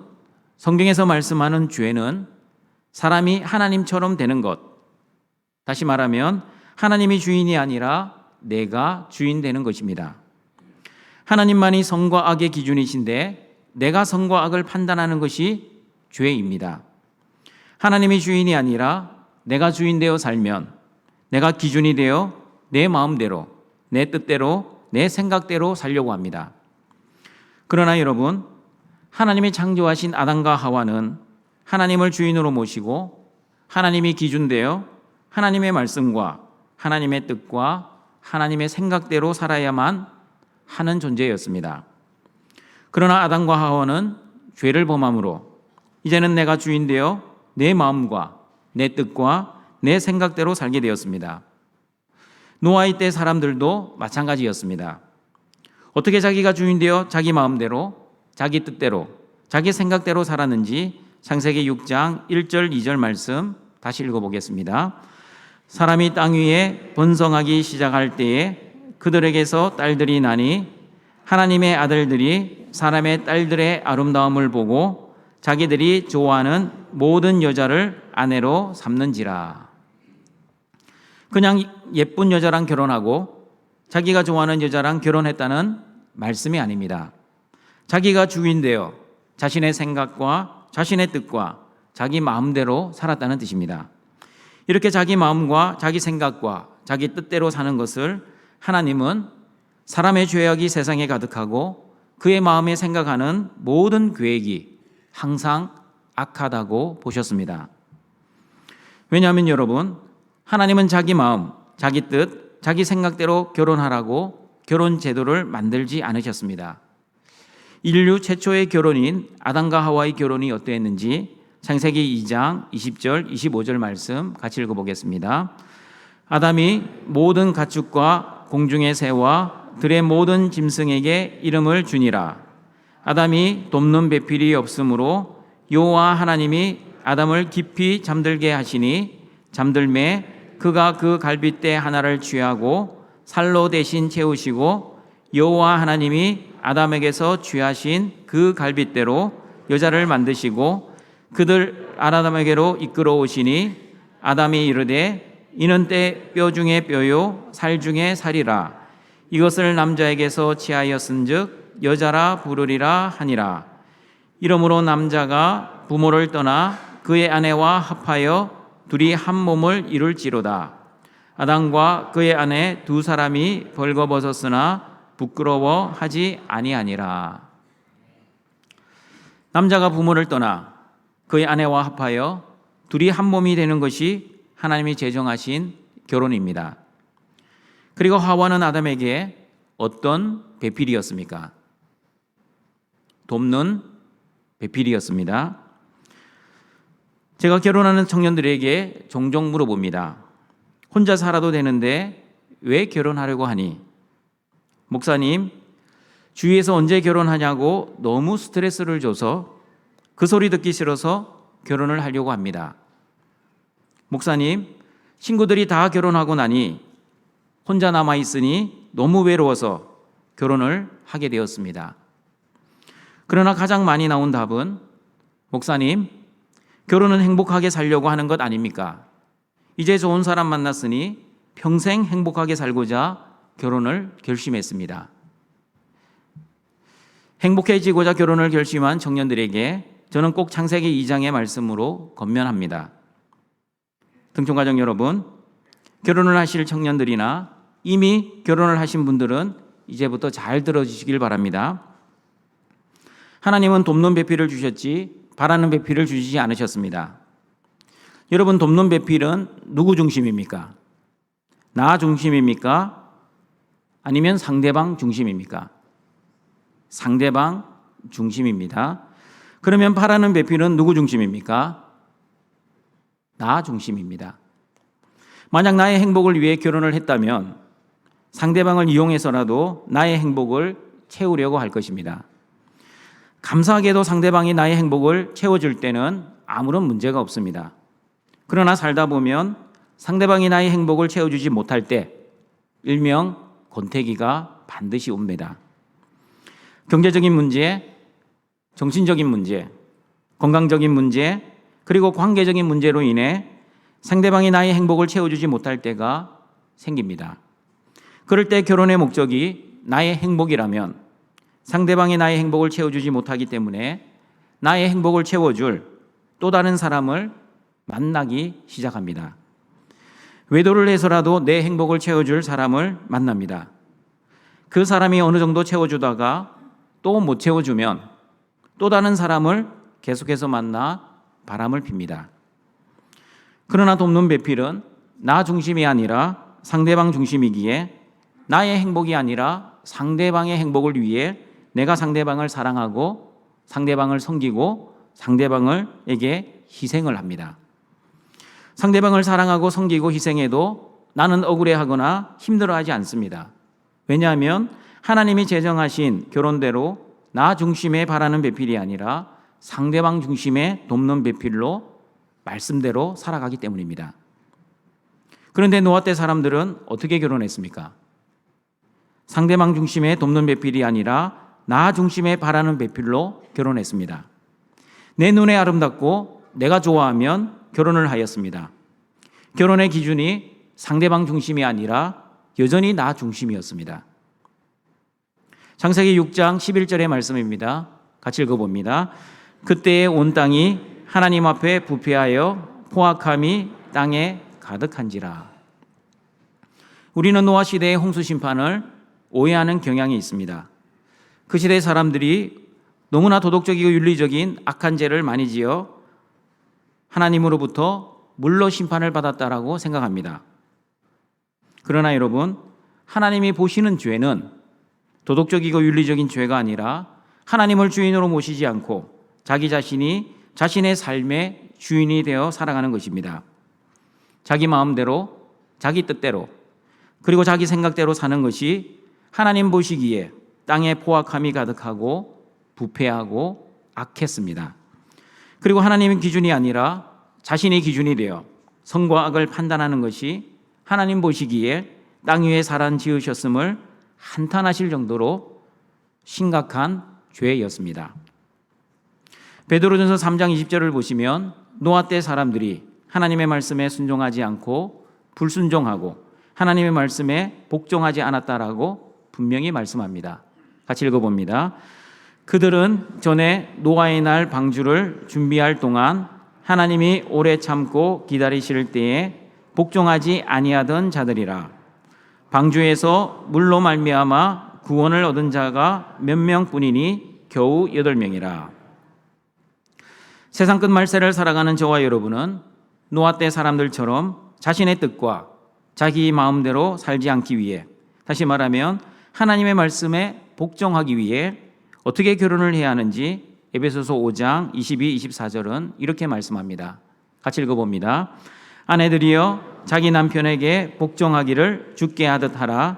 성경에서 말씀하는 죄는 사람이 하나님처럼 되는 것, 다시 말하면 하나님이 주인이 아니라 내가 주인 되는 것입니다. 하나님만이 선과 악의 기준이신데 내가 선과 악을 판단하는 것이 죄입니다. 하나님이 주인이 아니라 내가 주인 되어 살면 내가 기준이 되어 내 마음대로, 내 뜻대로, 내 생각대로 살려고 합니다. 그러나 여러분, 하나님이 창조하신 아담과 하와는 하나님을 주인으로 모시고 하나님이 기준되어 하나님의 말씀과 하나님의 뜻과 하나님의 생각대로 살아야만 하는 존재였습니다. 그러나 아담과 하와는 죄를 범함으로 이제는 내가 주인 되어 내 마음과 내 뜻과 내 생각대로 살게 되었습니다. 노아의 때 사람들도 마찬가지였습니다. 어떻게 자기가 주인 되어 자기 마음대로, 자기 뜻대로, 자기 생각대로 살았는지 창세기 6장 1절 2절 말씀 다시 읽어보겠습니다. 사람이 땅 위에 번성하기 시작할 때에 그들에게서 딸들이 나니 하나님의 아들들이 사람의 딸들의 아름다움을 보고 자기들이 좋아하는 모든 여자를 아내로 삼는지라. 그냥 예쁜 여자랑 결혼하고 자기가 좋아하는 여자랑 결혼했다는 말씀이 아닙니다. 자기가 주인 되어 자신의 생각과 자신의 뜻과 자기 마음대로 살았다는 뜻입니다. 이렇게 자기 마음과 자기 생각과 자기 뜻대로 사는 것을 하나님은 사람의 죄악이 세상에 가득하고 그의 마음에 생각하는 모든 계획이 항상 악하다고 보셨습니다. 왜냐하면 여러분, 하나님은 자기 마음, 자기 뜻, 자기 생각대로 결혼하라고 결혼 제도를 만들지 않으셨습니다. 인류 최초의 결혼인 아담과 하와의 결혼이 어떠했는지 창세기 2장 20절 25절 말씀 같이 읽어보겠습니다. 아담이 모든 가축과 공중의 새와 들의 모든 짐승에게 이름을 주니라. 아담이 돕는 배필이 없으므로 여호와 하나님이 아담을 깊이 잠들게 하시니 잠들매 그가 그 갈빗대 하나를 취하고 살로 대신 채우시고 여호와 하나님이 아담에게서 취하신 그 갈빗대로 여자를 만드시고 그들 아담에게로 이끌어 오시니 아담이 이르되 이는 때 뼈 중에 뼈요 살 중에 살이라. 이것을 남자에게서 취하였은즉 여자라 부르리라 하니라. 이러므로 남자가 부모를 떠나 그의 아내와 합하여 둘이 한 몸을 이룰지로다. 아담과 그의 아내 두 사람이 벌거벗었으나 부끄러워하지 아니하니라. 남자가 부모를 떠나 그의 아내와 합하여 둘이 한 몸이 되는 것이 하나님이 제정하신 결혼입니다. 그리고 하와는 아담에게 어떤 배필이었습니까? 돕는 배필이었습니다. 제가 결혼하는 청년들에게 종종 물어봅니다. 혼자 살아도 되는데 왜 결혼하려고 하니? 목사님, 주위에서 언제 결혼하냐고 너무 스트레스를 줘서 그 소리 듣기 싫어서 결혼을 하려고 합니다. 목사님, 친구들이 다 결혼하고 나니 혼자 남아있으니 너무 외로워서 결혼을 하게 되었습니다. 그러나 가장 많이 나온 답은 목사님, 결혼은 행복하게 살려고 하는 것 아닙니까? 이제 좋은 사람 만났으니 평생 행복하게 살고자 결혼을 결심했습니다. 행복해지고자 결혼을 결심한 청년들에게 저는 꼭 창세기 2장의 말씀으로 권면합니다. 등촌가족 여러분, 결혼을 하실 청년들이나 이미 결혼을 하신 분들은 이제부터 잘 들어주시길 바랍니다. 하나님은 돕는 배필을 주셨지 바라는 배필을 주시지 않으셨습니다. 여러분, 돕는 배필은 누구 중심입니까? 나 중심입니까? 아니면 상대방 중심입니까? 상대방 중심입니다. 그러면 바라는 배필은 누구 중심입니까? 나 중심입니다. 만약 나의 행복을 위해 결혼을 했다면 상대방을 이용해서라도 나의 행복을 채우려고 할 것입니다. 감사하게도 상대방이 나의 행복을 채워줄 때는 아무런 문제가 없습니다. 그러나 살다 보면 상대방이 나의 행복을 채워주지 못할 때 일명 권태기가 반드시 옵니다. 경제적인 문제, 정신적인 문제, 건강적인 문제, 그리고 관계적인 문제로 인해 상대방이 나의 행복을 채워주지 못할 때가 생깁니다. 그럴 때 결혼의 목적이 나의 행복이라면 상대방이 나의 행복을 채워주지 못하기 때문에 나의 행복을 채워줄 또 다른 사람을 만나기 시작합니다. 외도를 해서라도 내 행복을 채워줄 사람을 만납니다. 그 사람이 어느 정도 채워주다가 또 못 채워주면 또 다른 사람을 계속해서 만나 바람을 핍니다. 그러나 돕는 배필은 나 중심이 아니라 상대방 중심이기에 나의 행복이 아니라 상대방의 행복을 위해 내가 상대방을 사랑하고 상대방을 섬기고 상대방에게 희생을 합니다. 상대방을 사랑하고 섬기고 희생해도 나는 억울해하거나 힘들어하지 않습니다. 왜냐하면 하나님이 제정하신 결혼대로 나 중심에 바라는 배필이 아니라 상대방 중심에 돕는 배필로 말씀대로 살아가기 때문입니다. 그런데 노아 때 사람들은 어떻게 결혼했습니까? 상대방 중심에 돕는 배필이 아니라 나 중심에 바라는 배필로 결혼했습니다. 내 눈에 아름답고 내가 좋아하면 결혼을 하였습니다. 결혼의 기준이 상대방 중심이 아니라 여전히 나 중심이었습니다. 창세기 6장 11절의 말씀입니다. 같이 읽어봅니다. 그때에 온 땅이 하나님 앞에 부패하여 포악함이 땅에 가득한지라. 우리는 노아 시대의 홍수 심판을 오해하는 경향이 있습니다. 그 시대 사람들이 너무나 도덕적이고 윤리적인 악한 죄를 많이 지어 하나님으로부터 물로 심판을 받았다라고 생각합니다. 그러나 여러분, 하나님이 보시는 죄는 도덕적이고 윤리적인 죄가 아니라 하나님을 주인으로 모시지 않고 자기 자신이 자신의 삶의 주인이 되어 살아가는 것입니다. 자기 마음대로, 자기 뜻대로, 그리고 자기 생각대로 사는 것이 하나님 보시기에 땅에 포악함이 가득하고 부패하고 악했습니다. 그리고 하나님의 기준이 아니라 자신의 기준이 되어 선과 악을 판단하는 것이 하나님 보시기에 땅 위에 사람 지으셨음을 한탄하실 정도로 심각한 죄였습니다. 베드로전서 3장 20절을 보시면 노아 때 사람들이 하나님의 말씀에 순종하지 않고 불순종하고 하나님의 말씀에 복종하지 않았다라고 분명히 말씀합니다. 같이 읽어봅니다. 그들은 전에 노아의 날 방주를 준비할 동안 하나님이 오래 참고 기다리실 때에 복종하지 아니하던 자들이라. 방주에서 물로 말미암아 구원을 얻은 자가 몇 명뿐이니 겨우 8명이라. 세상 끝 말세를 살아가는 저와 여러분은 노아 때 사람들처럼 자신의 뜻과 자기 마음대로 살지 않기 위해, 다시 말하면 하나님의 말씀에 복종하기 위해 어떻게 결혼을 해야 하는지 에베소서 5장 22, 24절은 이렇게 말씀합니다. 같이 읽어봅니다. 아내들이여 자기 남편에게 복종하기를 주께 하듯 하라.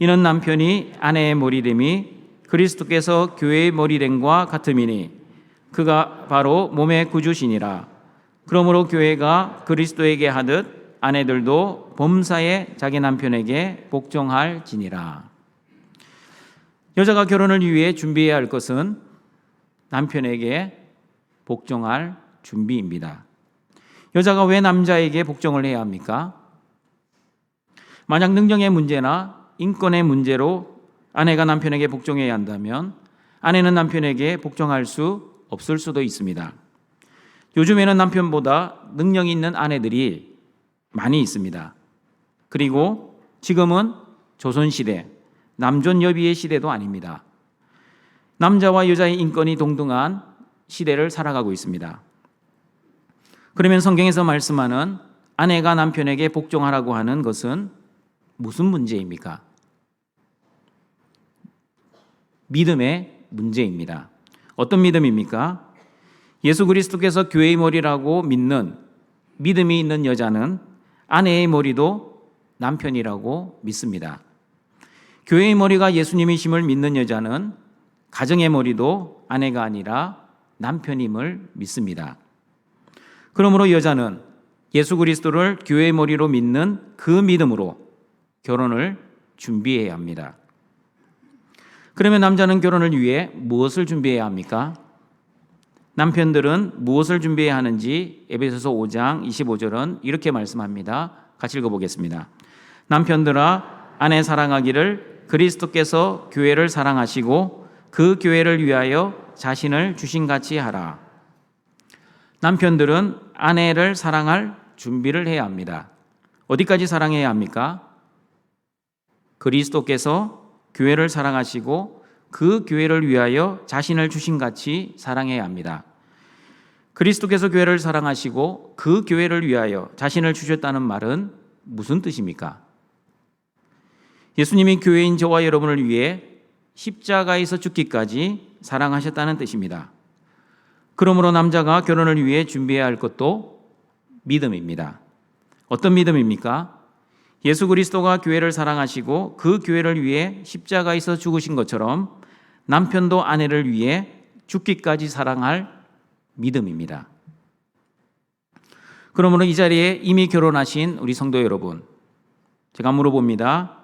이는 남편이 아내의 머리됨이 그리스도께서 교회의 머리됨과 같음이니 그가 바로 몸의 구주시니라. 그러므로 교회가 그리스도에게 하듯 아내들도 범사에 자기 남편에게 복종할지니라. 여자가 결혼을 위해 준비해야 할 것은 남편에게 복종할 준비입니다. 여자가 왜 남자에게 복종을 해야 합니까? 만약 능력의 문제나 인권의 문제로 아내가 남편에게 복종해야 한다면 아내는 남편에게 복종할 수 없을 수도 있습니다. 요즘에는 남편보다 능력이 있는 아내들이 많이 있습니다. 그리고 지금은 조선시대, 남존여비의 시대도 아닙니다. 남자와 여자의 인권이 동등한 시대를 살아가고 있습니다. 그러면 성경에서 말씀하는 아내가 남편에게 복종하라고 하는 것은 무슨 문제입니까? 믿음의 문제입니다. 어떤 믿음입니까? 예수 그리스도께서 교회의 머리라고 믿는 믿음이 있는 여자는 아내의 머리도 남편이라고 믿습니다. 교회의 머리가 예수님이심을 믿는 여자는 가정의 머리도 아내가 아니라 남편임을 믿습니다. 그러므로 여자는 예수 그리스도를 교회의 머리로 믿는 그 믿음으로 결혼을 준비해야 합니다. 그러면 남자는 결혼을 위해 무엇을 준비해야 합니까? 남편들은 무엇을 준비해야 하는지 에베소서 5장 25절은 이렇게 말씀합니다. 같이 읽어보겠습니다. 남편들아 아내 사랑하기를 그리스도께서 교회를 사랑하시고 그 교회를 위하여 자신을 주신같이 하라. 남편들은 아내를 사랑할 준비를 해야 합니다. 어디까지 사랑해야 합니까? 그리스도께서 교회를 사랑하시고 그 교회를 위하여 자신을 주신같이 사랑해야 합니다. 그리스도께서 교회를 사랑하시고 그 교회를 위하여 자신을 주셨다는 말은 무슨 뜻입니까? 예수님이 교회인 저와 여러분을 위해 십자가에서 죽기까지 사랑하셨다는 뜻입니다. 그러므로 남자가 결혼을 위해 준비해야 할 것도 믿음입니다. 어떤 믿음입니까? 예수 그리스도가 교회를 사랑하시고 그 교회를 위해 십자가에서 죽으신 것처럼 남편도 아내를 위해 죽기까지 사랑할 믿음입니다. 그러므로 이 자리에 이미 결혼하신 우리 성도 여러분, 제가 물어봅니다.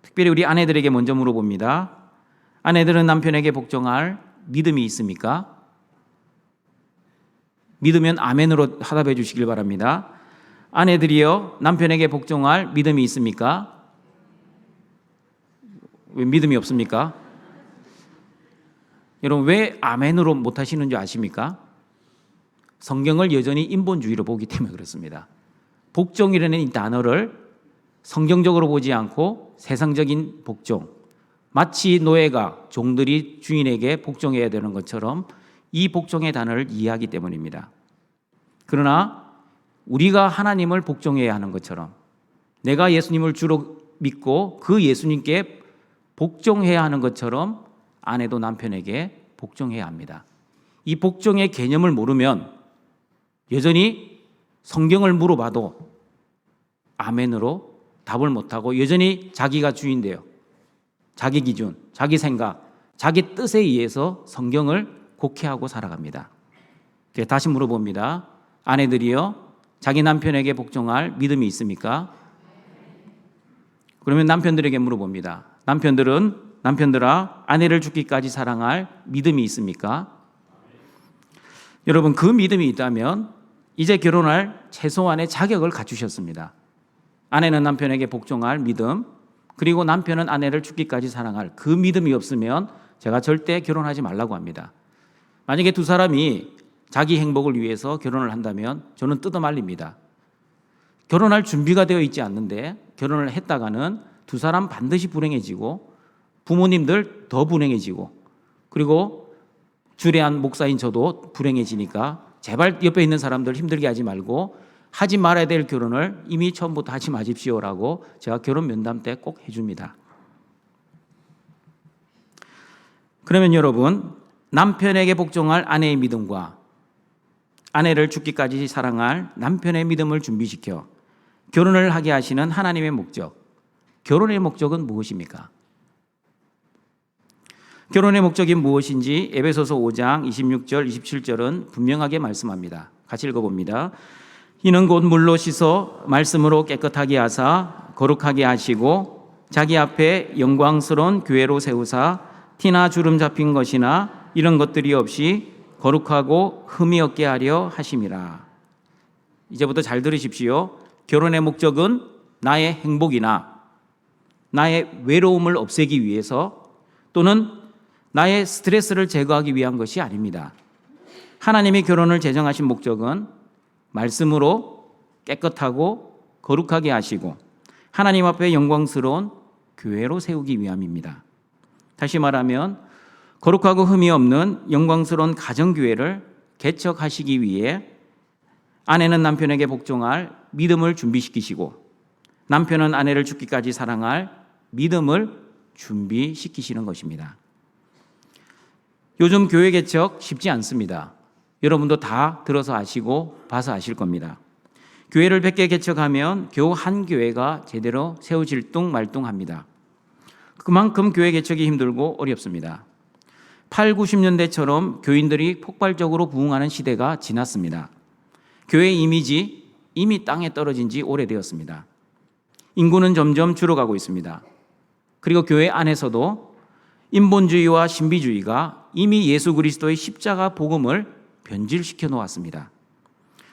특별히 우리 아내들에게 먼저 물어봅니다. 아내들은 남편에게 복종할 믿음이 있습니까? 믿으면 아멘으로 화답해 주시길 바랍니다. 아내들이요, 남편에게 복종할 믿음이 있습니까? 왜 믿음이 없습니까? 여러분, 왜 아멘으로 못하시는 줄 아십니까? 성경을 여전히 인본주의로 보기 때문에 그렇습니다. 복종이라는 이 단어를 성경적으로 보지 않고 세상적인 복종, 마치 노예가 종들이 주인에게 복종해야 되는 것처럼 이 복종의 단어를 이해하기 때문입니다. 그러나 우리가 하나님을 복종해야 하는 것처럼 내가 예수님을 주로 믿고 그 예수님께 복종해야 하는 것처럼 아내도 남편에게 복종해야 합니다. 이 복종의 개념을 모르면 여전히 성경을 물어봐도 아멘으로 답을 못하고 여전히 자기가 주인돼요. 자기 기준, 자기 생각, 자기 뜻에 의해서 성경을 곡해하고 살아갑니다. 다시 물어봅니다. 아내들이요, 자기 남편에게 복종할 믿음이 있습니까? 그러면 남편들에게 물어봅니다. 남편들아 아내를 죽기까지 사랑할 믿음이 있습니까? 여러분, 그 믿음이 있다면 이제 결혼할 최소한의 자격을 갖추셨습니다. 아내는 남편에게 복종할 믿음, 그리고 남편은 아내를 죽기까지 사랑할 그 믿음이 없으면 제가 절대 결혼하지 말라고 합니다. 만약에 두 사람이 자기 행복을 위해서 결혼을 한다면 저는 뜯어 말립니다. 결혼할 준비가 되어 있지 않는데 결혼을 했다가는 두 사람 반드시 불행해지고 부모님들 더 불행해지고 그리고 주례한 목사인 저도 불행해지니까 제발 옆에 있는 사람들 힘들게 하지 말고 하지 말아야 될 결혼을 이미 처음부터 하지 마십시오라고 제가 결혼 면담 때 꼭 해줍니다. 그러면 여러분, 남편에게 복종할 아내의 믿음과 아내를 죽기까지 사랑할 남편의 믿음을 준비시켜 결혼을 하게 하시는 하나님의 목적, 결혼의 목적은 무엇입니까? 결혼의 목적이 무엇인지 에베소서 5장 26절 27절은 분명하게 말씀합니다. 같이 읽어봅니다. 이는 곧 물로 씻어 말씀으로 깨끗하게 하사 거룩하게 하시고 자기 앞에 영광스러운 교회로 세우사 티나 주름 잡힌 것이나 이런 것들이 없이 거룩하고 흠이 없게 하려 하심이라. 이제부터 잘 들으십시오. 결혼의 목적은 나의 행복이나 나의 외로움을 없애기 위해서 또는 나의 스트레스를 제거하기 위한 것이 아닙니다. 하나님이 결혼을 제정하신 목적은 말씀으로 깨끗하고 거룩하게 하시고 하나님 앞에 영광스러운 교회로 세우기 위함입니다. 다시 말하면 거룩하고 흠이 없는 영광스러운 가정교회를 개척하시기 위해 아내는 남편에게 복종할 믿음을 준비시키시고 남편은 아내를 죽기까지 사랑할 믿음을 준비시키시는 것입니다. 요즘 교회 개척 쉽지 않습니다. 여러분도 다 들어서 아시고 봐서 아실 겁니다. 교회를 100개 개척하면 겨우 한 교회가 제대로 세워질 둥 말둥합니다. 그만큼 교회 개척이 힘들고 어렵습니다. 8, 90년대처럼 교인들이 폭발적으로 부흥하는 시대가 지났습니다. 교회 이미지 이미 땅에 떨어진 지 오래되었습니다. 인구는 점점 줄어가고 있습니다. 그리고 교회 안에서도 인본주의와 신비주의가 이미 예수 그리스도의 십자가 복음을 변질시켜 놓았습니다.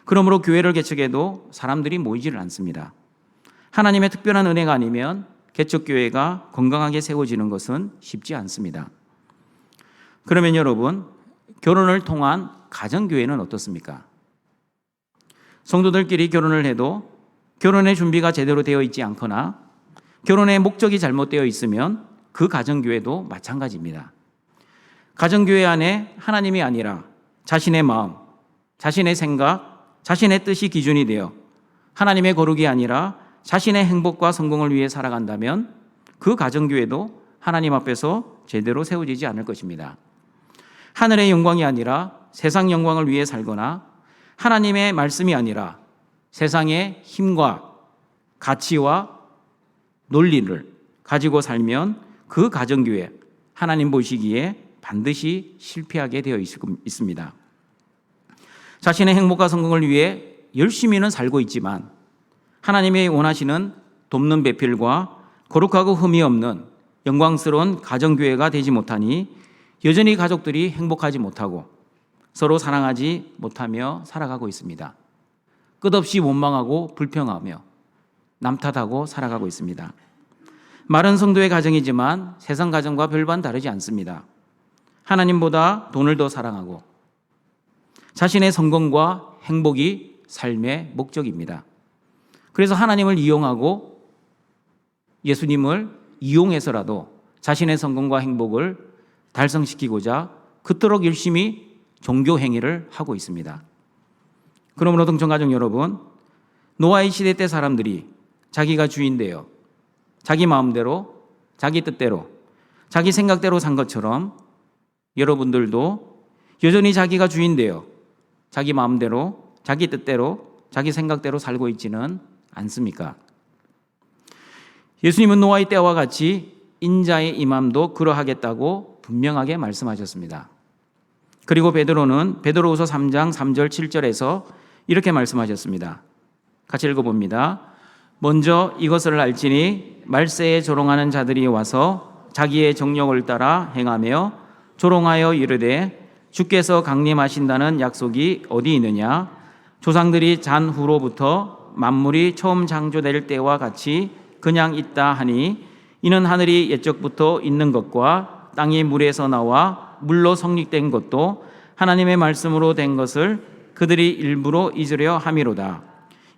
그러므로 교회를 개척해도 사람들이 모이지를 않습니다. 하나님의 특별한 은혜가 아니면 개척교회가 건강하게 세워지는 것은 쉽지 않습니다. 그러면 여러분, 결혼을 통한 가정교회는 어떻습니까? 성도들끼리 결혼을 해도 결혼의 준비가 제대로 되어 있지 않거나 결혼의 목적이 잘못되어 있으면 그 가정교회도 마찬가지입니다. 가정교회 안에 하나님이 아니라 자신의 마음, 자신의 생각, 자신의 뜻이 기준이 되어 하나님의 거룩이 아니라 자신의 행복과 성공을 위해 살아간다면 그 가정교회도 하나님 앞에서 제대로 세워지지 않을 것입니다. 하늘의 영광이 아니라 세상 영광을 위해 살거나 하나님의 말씀이 아니라 세상의 힘과 가치와 논리를 가지고 살면 그 가정교회 하나님 보시기에 반드시 실패하게 되어 있습니다. 자신의 행복과 성공을 위해 열심히는 살고 있지만 하나님이 원하시는 돕는 배필과 거룩하고 흠이 없는 영광스러운 가정교회가 되지 못하니 여전히 가족들이 행복하지 못하고 서로 사랑하지 못하며 살아가고 있습니다. 끝없이 원망하고 불평하며 남 탓하고 살아가고 있습니다. 말은 성도의 가정이지만 세상 가정과 별반 다르지 않습니다. 하나님보다 돈을 더 사랑하고 자신의 성공과 행복이 삶의 목적입니다. 그래서 하나님을 이용하고 예수님을 이용해서라도 자신의 성공과 행복을 달성시키고자 그토록 열심히 종교 행위를 하고 있습니다. 그러므로 동청가족 여러분, 노아의 시대 때 사람들이 자기가 주인 되어 자기 마음대로, 자기 뜻대로, 자기 생각대로 산 것처럼 여러분들도 여전히 자기가 주인 되어 자기 마음대로, 자기 뜻대로, 자기 생각대로 살고 있지는 않습니까? 예수님은 노아의 때와 같이 인자의 임함도 그러하겠다고 분명하게 말씀하셨습니다. 그리고 베드로후서 3장 3절 7절에서 이렇게 말씀하셨습니다. 같이 읽어봅니다. 먼저 이것을 알지니 말세에 조롱하는 자들이 와서 자기의 정욕을 따라 행하며 조롱하여 이르되 주께서 강림하신다는 약속이 어디 있느냐? 조상들이 잔 후로부터 만물이 처음 창조될 때와 같이 그냥 있다 하니 이는 하늘이 옛적부터 있는 것과 땅이 물에서 나와 물로 성립된 것도 하나님의 말씀으로 된 것을 그들이 일부러 잊으려 함이로다.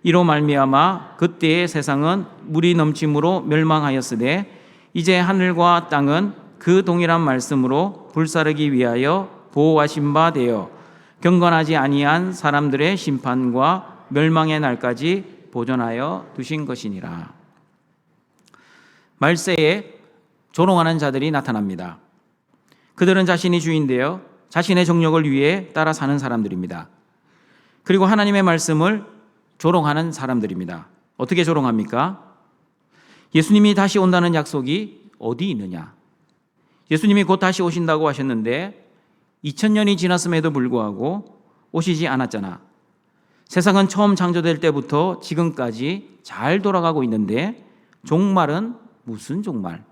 이로 말미암아 그때의 세상은 물이 넘침으로 멸망하였으되 이제 하늘과 땅은 그 동일한 말씀으로 불사르기 위하여 보호하신 바 되어 경건하지 아니한 사람들의 심판과 멸망의 날까지 보존하여 두신 것이니라. 말세에 조롱하는 자들이 나타납니다. 그들은 자신이 주인되어 자신의 정욕을 위해 따라 사는 사람들입니다. 그리고 하나님의 말씀을 조롱하는 사람들입니다. 어떻게 조롱합니까? 예수님이 다시 온다는 약속이 어디 있느냐? 예수님이 곧 다시 오신다고 하셨는데 2000년이 지났음에도 불구하고 오시지 않았잖아. 세상은 처음 창조될 때부터 지금까지 잘 돌아가고 있는데 종말은 무슨 종말?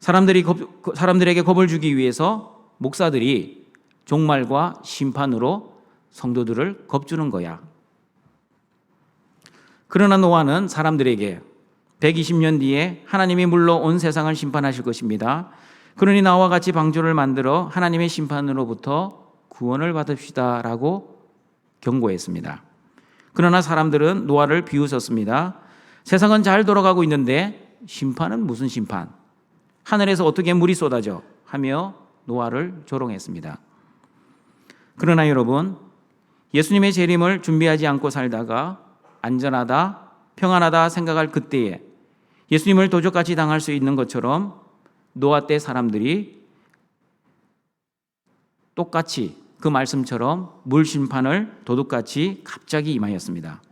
사람들에게 겁을 주기 위해서 목사들이 종말과 심판으로 성도들을 겁주는 거야. 그러나 노아는 사람들에게 120년 뒤에 하나님이 물로 온 세상을 심판하실 것입니다. 그러니 나와 같이 방주를 만들어 하나님의 심판으로부터 구원을 받읍시다라고 경고했습니다. 그러나 사람들은 노아를 비웃었습니다. 세상은 잘 돌아가고 있는데 심판은 무슨 심판? 하늘에서 어떻게 물이 쏟아져? 하며 노아를 조롱했습니다. 그러나 여러분, 예수님의 재림을 준비하지 않고 살다가 안전하다, 평안하다 생각할 그때에 예수님을 도적같이 당할 수 있는 것처럼 노아 때 사람들이 똑같이 그 말씀처럼 물 심판을 도둑같이 갑자기 임하였습니다.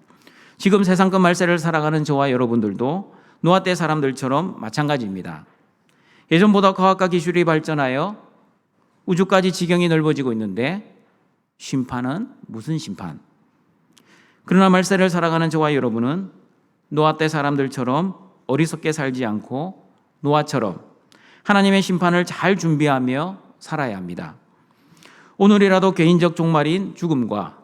지금 세상 끝 말세를 살아가는 저와 여러분들도 노아 때 사람들처럼 마찬가지입니다. 예전보다 과학과 기술이 발전하여 우주까지 지경이 넓어지고 있는데 심판은 무슨 심판? 그러나 말세를 살아가는 저와 여러분은 노아 때 사람들처럼 어리석게 살지 않고 노아처럼 하나님의 심판을 잘 준비하며 살아야 합니다. 오늘이라도 개인적 종말인 죽음과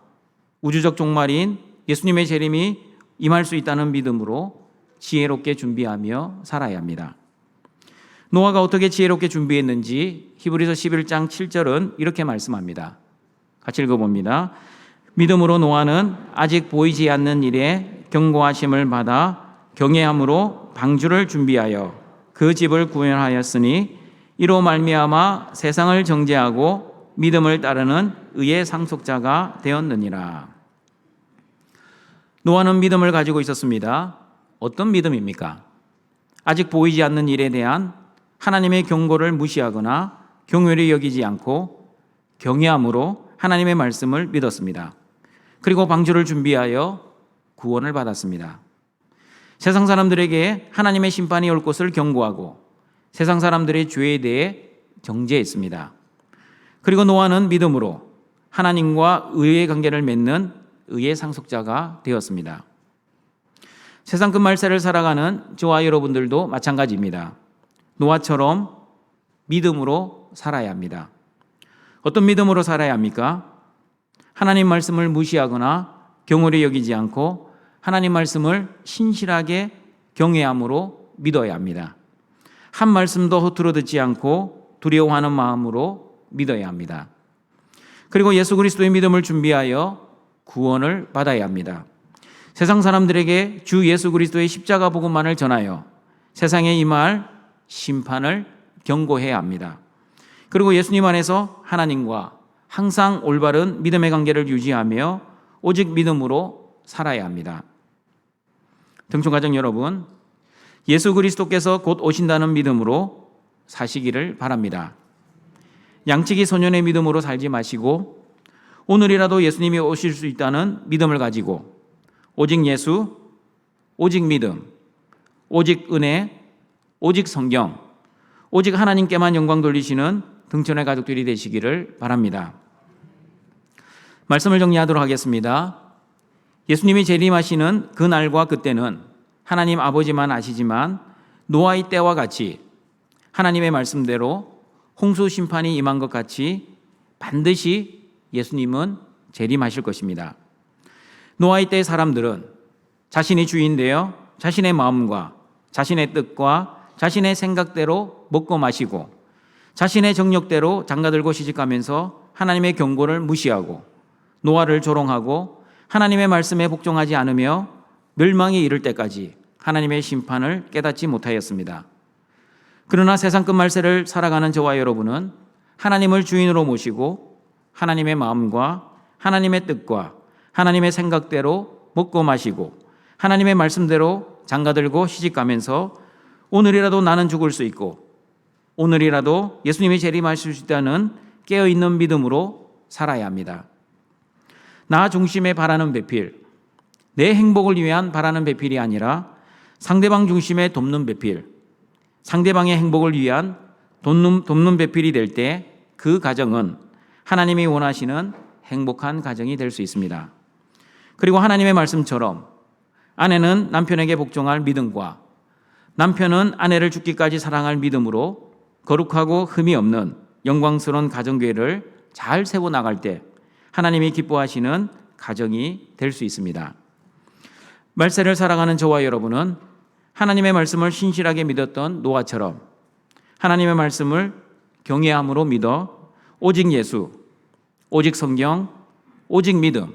우주적 종말인 예수님의 재림이 임할 수 있다는 믿음으로 지혜롭게 준비하며 살아야 합니다. 노아가 어떻게 지혜롭게 준비했는지 히브리서 11장 7절은 이렇게 말씀합니다. 같이 읽어봅니다. 믿음으로 노아는 아직 보이지 않는 일에 경고하심을 받아 경외함으로 방주를 준비하여 그 집을 구현하였으니 이로 말미암아 세상을 정죄하고 믿음을 따르는 의의 상속자가 되었느니라. 노아는 믿음을 가지고 있었습니다. 어떤 믿음입니까? 아직 보이지 않는 일에 대한 하나님의 경고를 무시하거나 경외를 여기지 않고 경외함으로 하나님의 말씀을 믿었습니다. 그리고 방주를 준비하여 구원을 받았습니다. 세상 사람들에게 하나님의 심판이 올 것을 경고하고 세상 사람들의 죄에 대해 정죄했습니다. 그리고 노아는 믿음으로 하나님과 의의 관계를 맺는 의의 상속자가 되었습니다. 세상 끝 말세를 살아가는 저와 여러분들도 마찬가지입니다. 노아처럼 믿음으로 살아야 합니다. 어떤 믿음으로 살아야 합니까? 하나님 말씀을 무시하거나 경홀히 여기지 않고 하나님 말씀을 신실하게 경외함으로 믿어야 합니다. 한 말씀도 허투루 듣지 않고 두려워하는 마음으로 믿어야 합니다. 그리고 예수 그리스도의 믿음을 준비하여 구원을 받아야 합니다. 세상 사람들에게 주 예수 그리스도의 십자가 복음만을 전하여 세상에 임할 심판을 경고해야 합니다. 그리고 예수님 안에서 하나님과 항상 올바른 믿음의 관계를 유지하며 오직 믿음으로 살아야 합니다. 등촌가족 여러분, 예수 그리스도께서 곧 오신다는 믿음으로 사시기를 바랍니다. 양치기 소년의 믿음으로 살지 마시고 오늘이라도 예수님이 오실 수 있다는 믿음을 가지고 오직 예수, 오직 믿음, 오직 은혜, 오직 성경, 오직 하나님께만 영광 돌리시는 등촌의 가족들이 되시기를 바랍니다. 말씀을 정리하도록 하겠습니다. 예수님이 재림하시는 그 날과 그때는 하나님 아버지만 아시지만 노아의 때와 같이 하나님의 말씀대로 홍수 심판이 임한 것 같이 반드시 예수님은 재림하실 것입니다. 노아의 때의 사람들은 자신이 주인되어 자신의 마음과 자신의 뜻과 자신의 생각대로 먹고 마시고 자신의 정력대로 장가들고 시집가면서 하나님의 경고를 무시하고 노아를 조롱하고 하나님의 말씀에 복종하지 않으며 멸망에 이를 때까지 하나님의 심판을 깨닫지 못하였습니다. 그러나 세상 끝 말세를 살아가는 저와 여러분은 하나님을 주인으로 모시고 하나님의 마음과 하나님의 뜻과 하나님의 생각대로 먹고 마시고 하나님의 말씀대로 장가들고 시집가면서 오늘이라도 나는 죽을 수 있고 오늘이라도 예수님이 재림하실 수 있다는 깨어있는 믿음으로 살아야 합니다. 나 중심에 바라는 배필, 내 행복을 위한 바라는 배필이 아니라 상대방 중심에 돕는 배필, 상대방의 행복을 위한 돕는 배필이 될 때 그 가정은 하나님이 원하시는 행복한 가정이 될 수 있습니다. 그리고 하나님의 말씀처럼 아내는 남편에게 복종할 믿음과 남편은 아내를 죽기까지 사랑할 믿음으로 거룩하고 흠이 없는 영광스러운 가정교회를 잘 세워나갈 때 하나님이 기뻐하시는 가정이 될 수 있습니다. 말세를 살아가는 저와 여러분은 하나님의 말씀을 신실하게 믿었던 노아처럼 하나님의 말씀을 경외함으로 믿어 오직 예수, 오직 성경, 오직 믿음,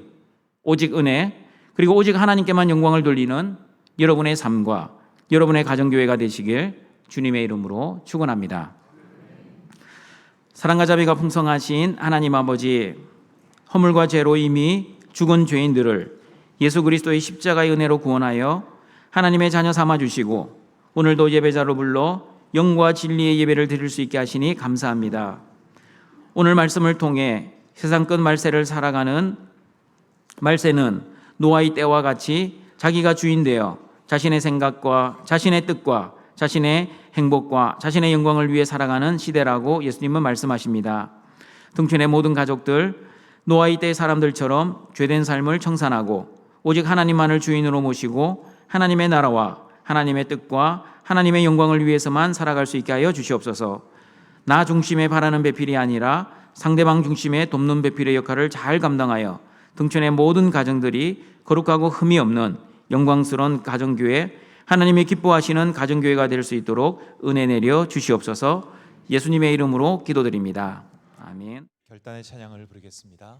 오직 은혜, 그리고 오직 하나님께만 영광을 돌리는 여러분의 삶과 여러분의 가정교회가 되시길 주님의 이름으로 축원합니다. 사랑과 자비가 풍성하신 하나님 아버지, 허물과 죄로 이미 죽은 죄인들을 예수 그리스도의 십자가의 은혜로 구원하여 하나님의 자녀 삼아 주시고 오늘도 예배자로 불러 영과 진리의 예배를 드릴 수 있게 하시니 감사합니다. 오늘 말씀을 통해 세상 끝 말세를 살아가는 말세는 노아의 때와 같이 자기가 주인 되어 자신의 생각과 자신의 뜻과 자신의 행복과 자신의 영광을 위해 살아가는 시대라고 예수님은 말씀하십니다. 등촌의 모든 가족들, 노아의 때 사람들처럼 죄된 삶을 청산하고 오직 하나님만을 주인으로 모시고 하나님의 나라와 하나님의 뜻과 하나님의 영광을 위해서만 살아갈 수 있게 하여 주시옵소서. 나 중심에 바라는 배필이 아니라 상대방 중심에 돕는 배필의 역할을 잘 감당하여 등촌의 모든 가정들이 거룩하고 흠이 없는 영광스러운 가정교회, 하나님이 기뻐하시는 가정교회가 될 수 있도록 은혜 내려 주시옵소서. 예수님의 이름으로 기도드립니다. 아멘. 결단의 찬양을 부르겠습니다.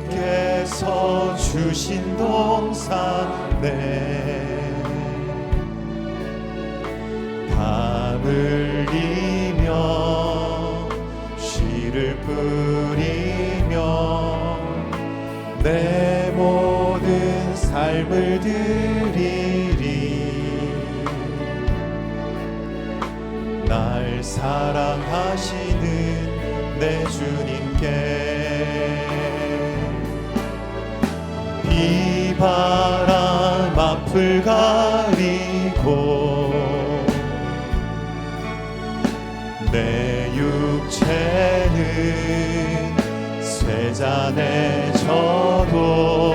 주께서 주신 동산에 땀 흘리며 씨를 뿌리며 내 모든 삶을 드리리. 날 사랑하시는 내 주님께 비바람 앞을 가리고 내 육체는 쇠잔에 져도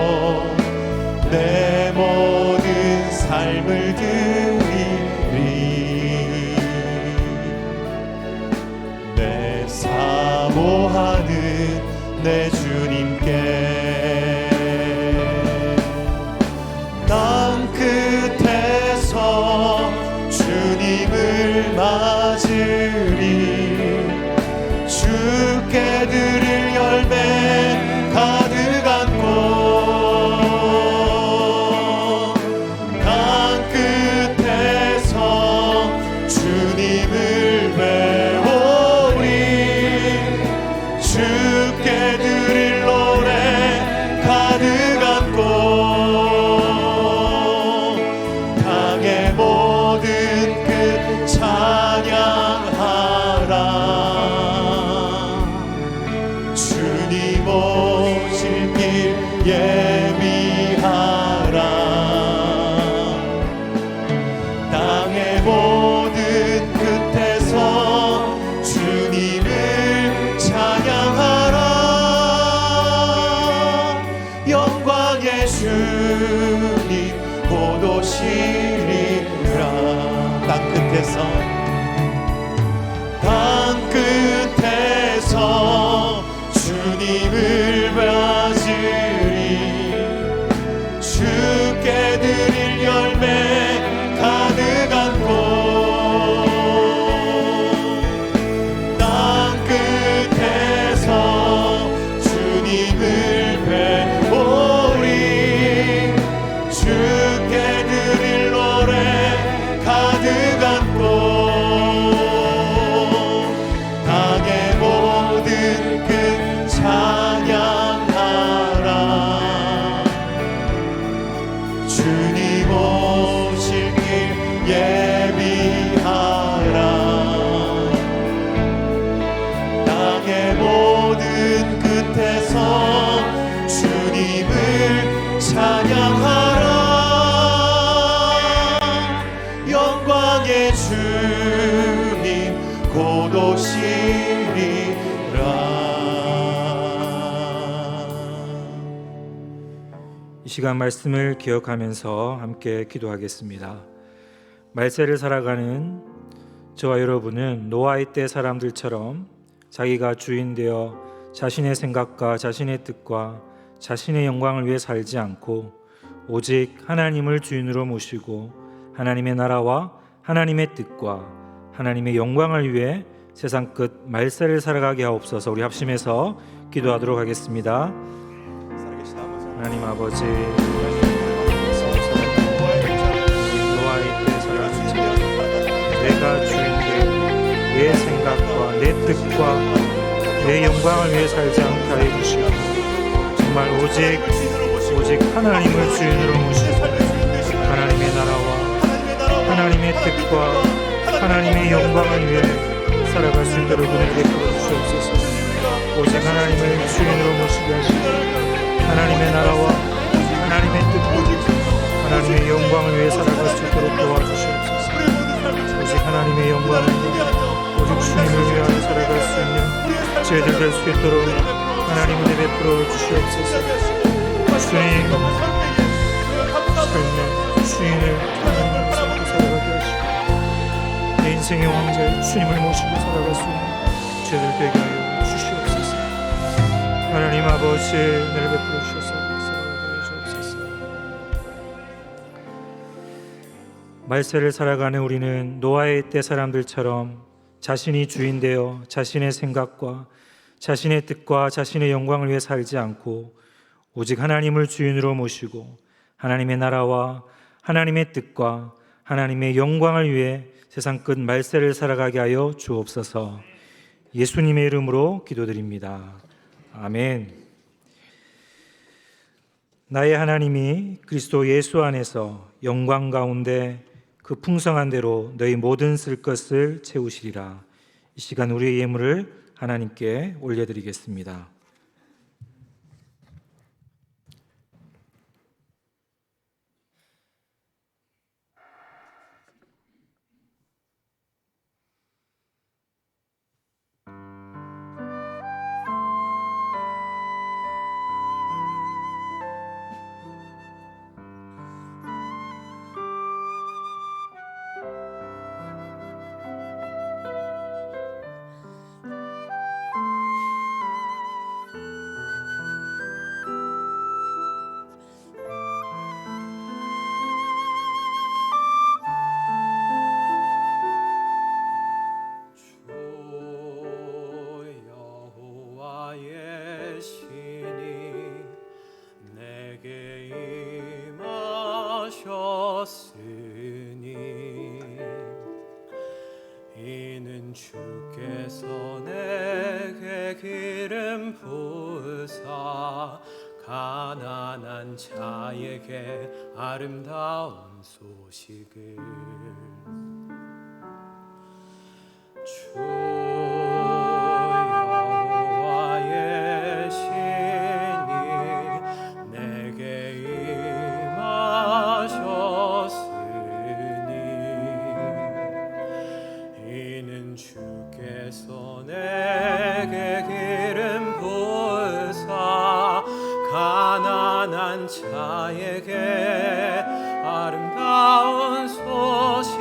내 모든 삶을 드리리. 내 사모하는 내 주님께 땅 끝에서 주님을 맞으리. 주께 드릴 열매 가득 안고 땅 끝에서 주님을 배우리. 주께 드릴 노래 가득 안고 땅의 모든 끝 찬양하라. 주님 오실 길 예비하라. 땅의 모든 끝에서 주님을 찬양하라. 영광의 주님 곧 오시리라. 땅 끝에서 땅 끝에서 주님을 맞으리. 주께 드릴 열매 가득 안고 땅 끝에서 주님을 배우리. 주께 드릴 노래 가득 안고 땅의 모든 끝 찬양하라. 주님 오실 길 예비하라. 땅의 모든 끝에서 주님을 찬양하라. 영광의 주님 곧 오시리라. 이 시간 말씀을 기억하면서 함께 기도하겠습니다. 말세를 살아가는 저와 여러분은 노아의 때 사람들처럼 자기가 주인 되어 자신의 생각과 자신의 뜻과 자신의 영광을 위해 살지 않고 오직 하나님을 주인으로 모시고 하나님의 나라와 하나님의 뜻과 하나님의 영광을 위해 세상 끝 말세를 살아가게 하옵소서. 우리 합심해서 기도하도록 하겠습니다. 살아계신 아버지 하나님 아버지, 내가 주인되어 내 생각과 내 뜻과 내 영광을 위해 살지 않게 하여 주시고 정말 오직 하나님을 주인으로 모시고 하나님의 나라와 하나님의 뜻과 하나님의 영광을 위해 살아갈 수 있도록 은혜를 베풀어 주시옵소서. 오직 하나님을 주인으로 모시게 하시고 하나님의 나라와 하나님의 뜻과 하나님의 영광을 위해 살아갈 수 있도록 도와주시옵소서. 오직 하나님의 영광을 위해 오직 주님을 위하여 살아갈 수 있는 저희들 될 수 있도록 하나님 은혜 베풀어 주시옵소서. 주님 삶의 주인을 하나님으로 삼고 살아가게 하시고 내 인생의 왕자의 주님을 모시고 살아갈 수 있는 저희들 되게 하여 주시옵소서. 하나님 아버지 은혜를 베풀어 주셔서 살아가게 하시옵소서. 말세를 살아가는 우리는 노아의 때 사람들처럼 자신이 주인 되어 자신의 생각과 자신의 뜻과 자신의 영광을 위해 살지 않고 오직 하나님을 주인으로 모시고 하나님의 나라와 하나님의 뜻과 하나님의 영광을 위해 세상 끝 말세를 살아가게 하여 주옵소서. 예수님의 이름으로 기도드립니다. 아멘. 나의 하나님이 그리스도 예수 안에서 영광 가운데 그 풍성한 대로 너희 모든 쓸 것을 채우시리라. 이 시간 우리의 예물을 하나님께 올려드리겠습니다. 이는 주께서 내게 기름 부으사 가난한 자에게 아름다운 소식을 주 여호와의 신이 내게 임하셨으니 이는 주께서 내게 기름 부으사 가난한 자에게 아름다운 소식을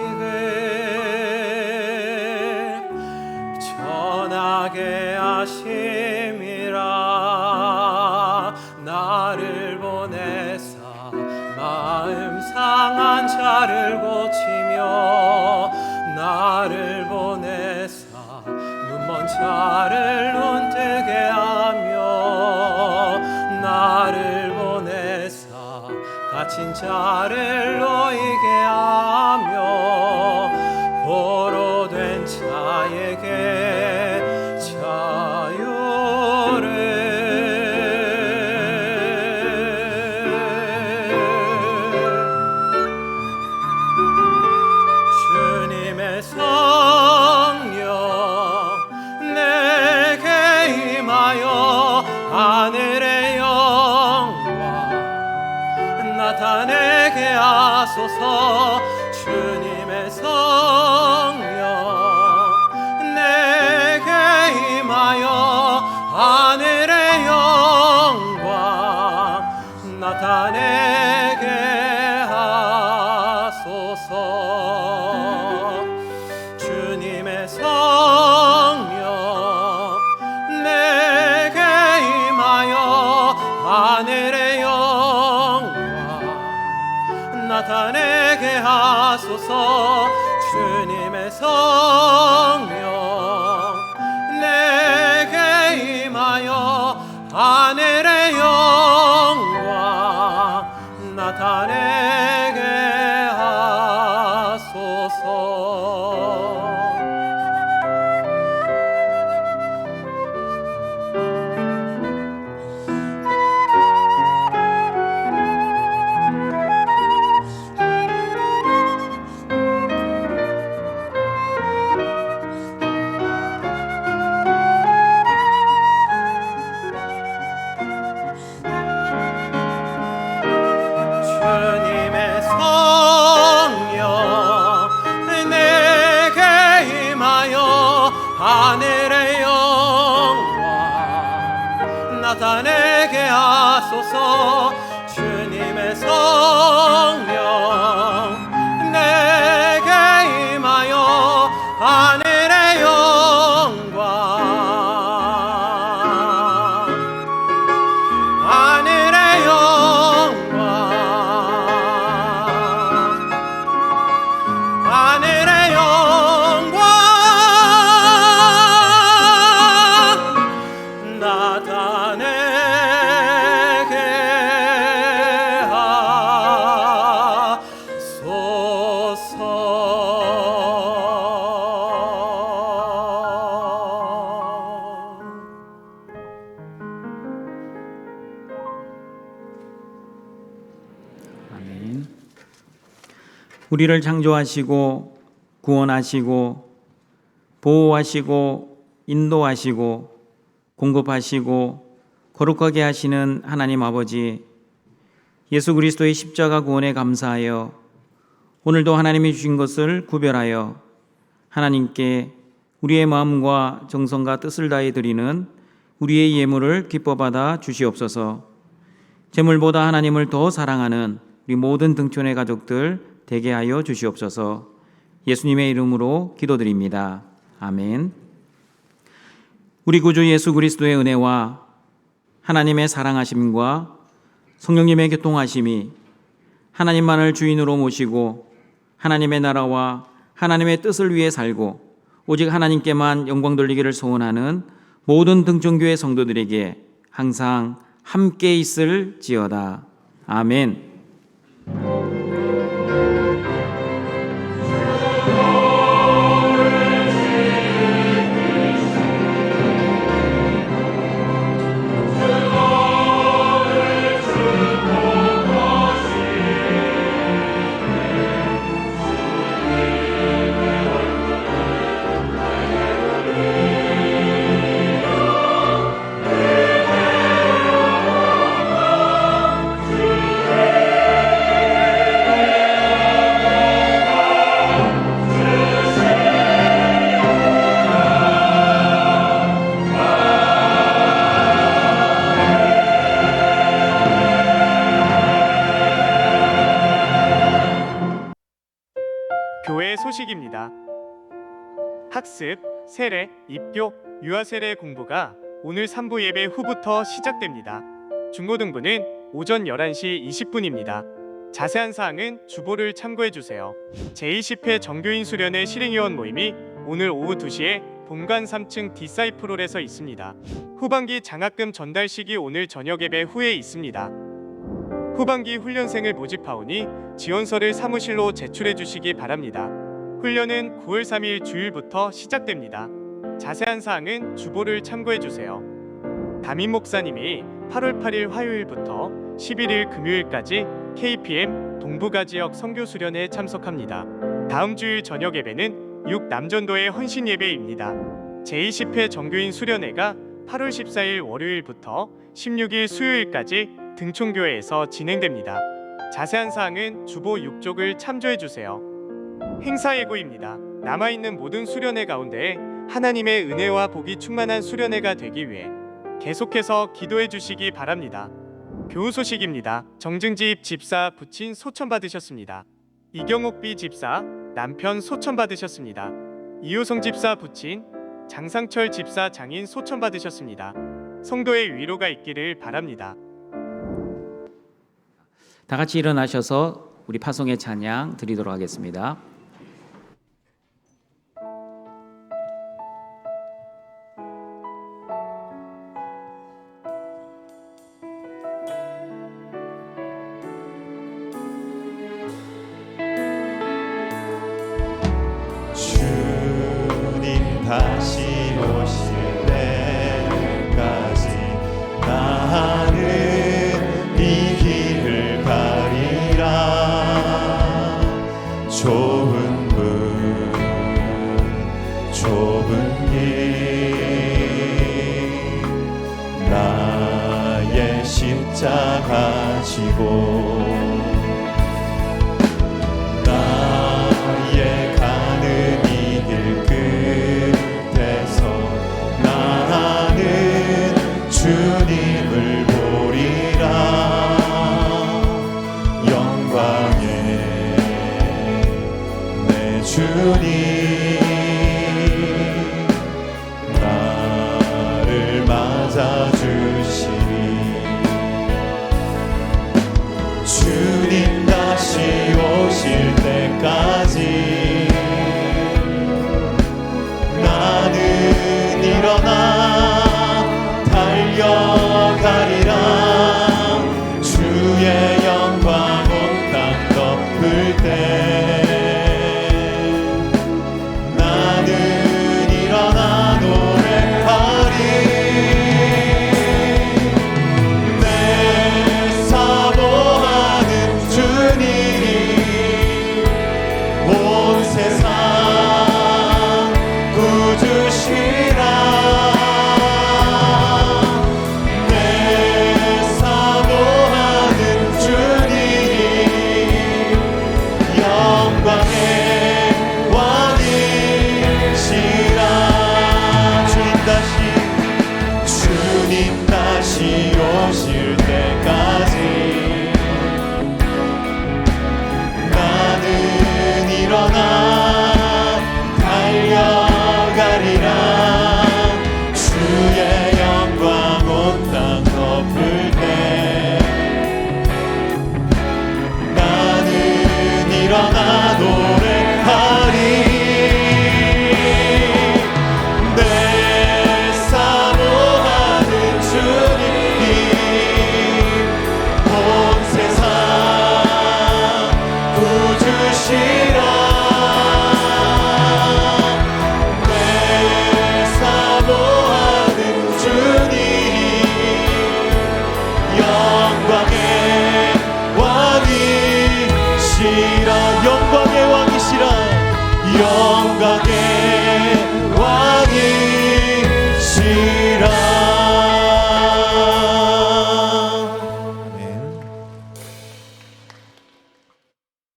전하게 하심이라. 나를 보내사 마음 상한 자를 고치며 나를 보내사 눈먼 자를 눈뜨게 하며 나를 보내사 갇힌 자를 놓이게 하며 보로 된 자에게 주님의 성령 내게 임하여 하늘의 영광 나타내게 하소서. 주님의 성령 내게 임하여 하늘의 영광 나타내게 하소서. 주님의 성령 내게 임하여 하늘의 나타내게 하소서. 주님의 성령 내게 임하여 하늘의 영광 나타내게 하소서. 주님의 성령 내게 임하여 하늘의 영광 나타내게 하소서. 주님의 성령 내게 임하여 하늘의 영광 하늘의 영광 하늘의 영광 나타내게 하소서. 아멘. 우리를 창조하시고 구원하시고 보호하시고 인도하시고 공급하시고 거룩하게 하시는 하나님 아버지, 예수 그리스도의 십자가 구원에 감사하여 오늘도 하나님이 주신 것을 구별하여 하나님께 우리의 마음과 정성과 뜻을 다해 드리는 우리의 예물을 기뻐 받아 주시옵소서. 재물보다 하나님을 더 사랑하는 우리 모든 등촌의 가족들 되게 하여 주시옵소서. 예수님의 이름으로 기도드립니다. 아멘. 우리 구주 예수 그리스도의 은혜와 하나님의 사랑하심과 성령님의 교통하심이 하나님만을 주인으로 모시고 하나님의 나라와 하나님의 뜻을 위해 살고 오직 하나님께만 영광 돌리기를 소원하는 모든 등촌교회 성도들에게 항상 함께 있을지어다. 아멘. 교회 소식입니다. 학습, 세례, 입교, 유아세례 공부가 오늘 3부 예배 후부터 시작됩니다. 중고등부는 오전 11시 20분입니다. 자세한 사항은 주보를 참고해주세요. 제20회 정교인 수련회 실행위원 모임이 오늘 오후 2시에 본관 3층 디사이프롤에서 있습니다. 후반기 장학금 전달식이 오늘 저녁 예배 후에 있습니다. 후반기 훈련생을 모집하오니 지원서를 사무실로 제출해 주시기 바랍니다. 훈련은 9월 3일 주일부터 시작됩니다. 자세한 사항은 주보를 참고해 주세요. 담임 목사님이 8월 8일 화요일부터 11일 금요일까지 KPM 동부가 지역 선교 수련회에 참석합니다. 다음 주일 저녁 예배는 6남전도의 헌신 예배입니다. 제20회 정교인 수련회가 8월 14일 월요일부터 16일 수요일까지 등촌교회에서 진행됩니다. 자세한 사항은 주보 6쪽을 참조해 주세요. 행사 예고입니다. 남아있는 모든 수련회 가운데 하나님의 은혜와 복이 충만한 수련회가 되기 위해 계속해서 기도해 주시기 바랍니다. 교우 소식입니다. 정증집 집사 부친 소천 받으셨습니다. 이경옥 비 집사 남편 소천 받으셨습니다. 이효성 집사 부친 장상철 집사 장인 소천 받으셨습니다. 성도의 위로가 있기를 바랍니다. 다 같이 일어나셔서 우리 파송의 찬양 드리도록 하겠습니다. 주님 다시 오실 때까지 나는 이 길을 가리라. 좁은 문 좁은 길 나의 십자가 지고 나의 가는 이 길 끝에서 나는 주님을 보리라. 영광의 내 주님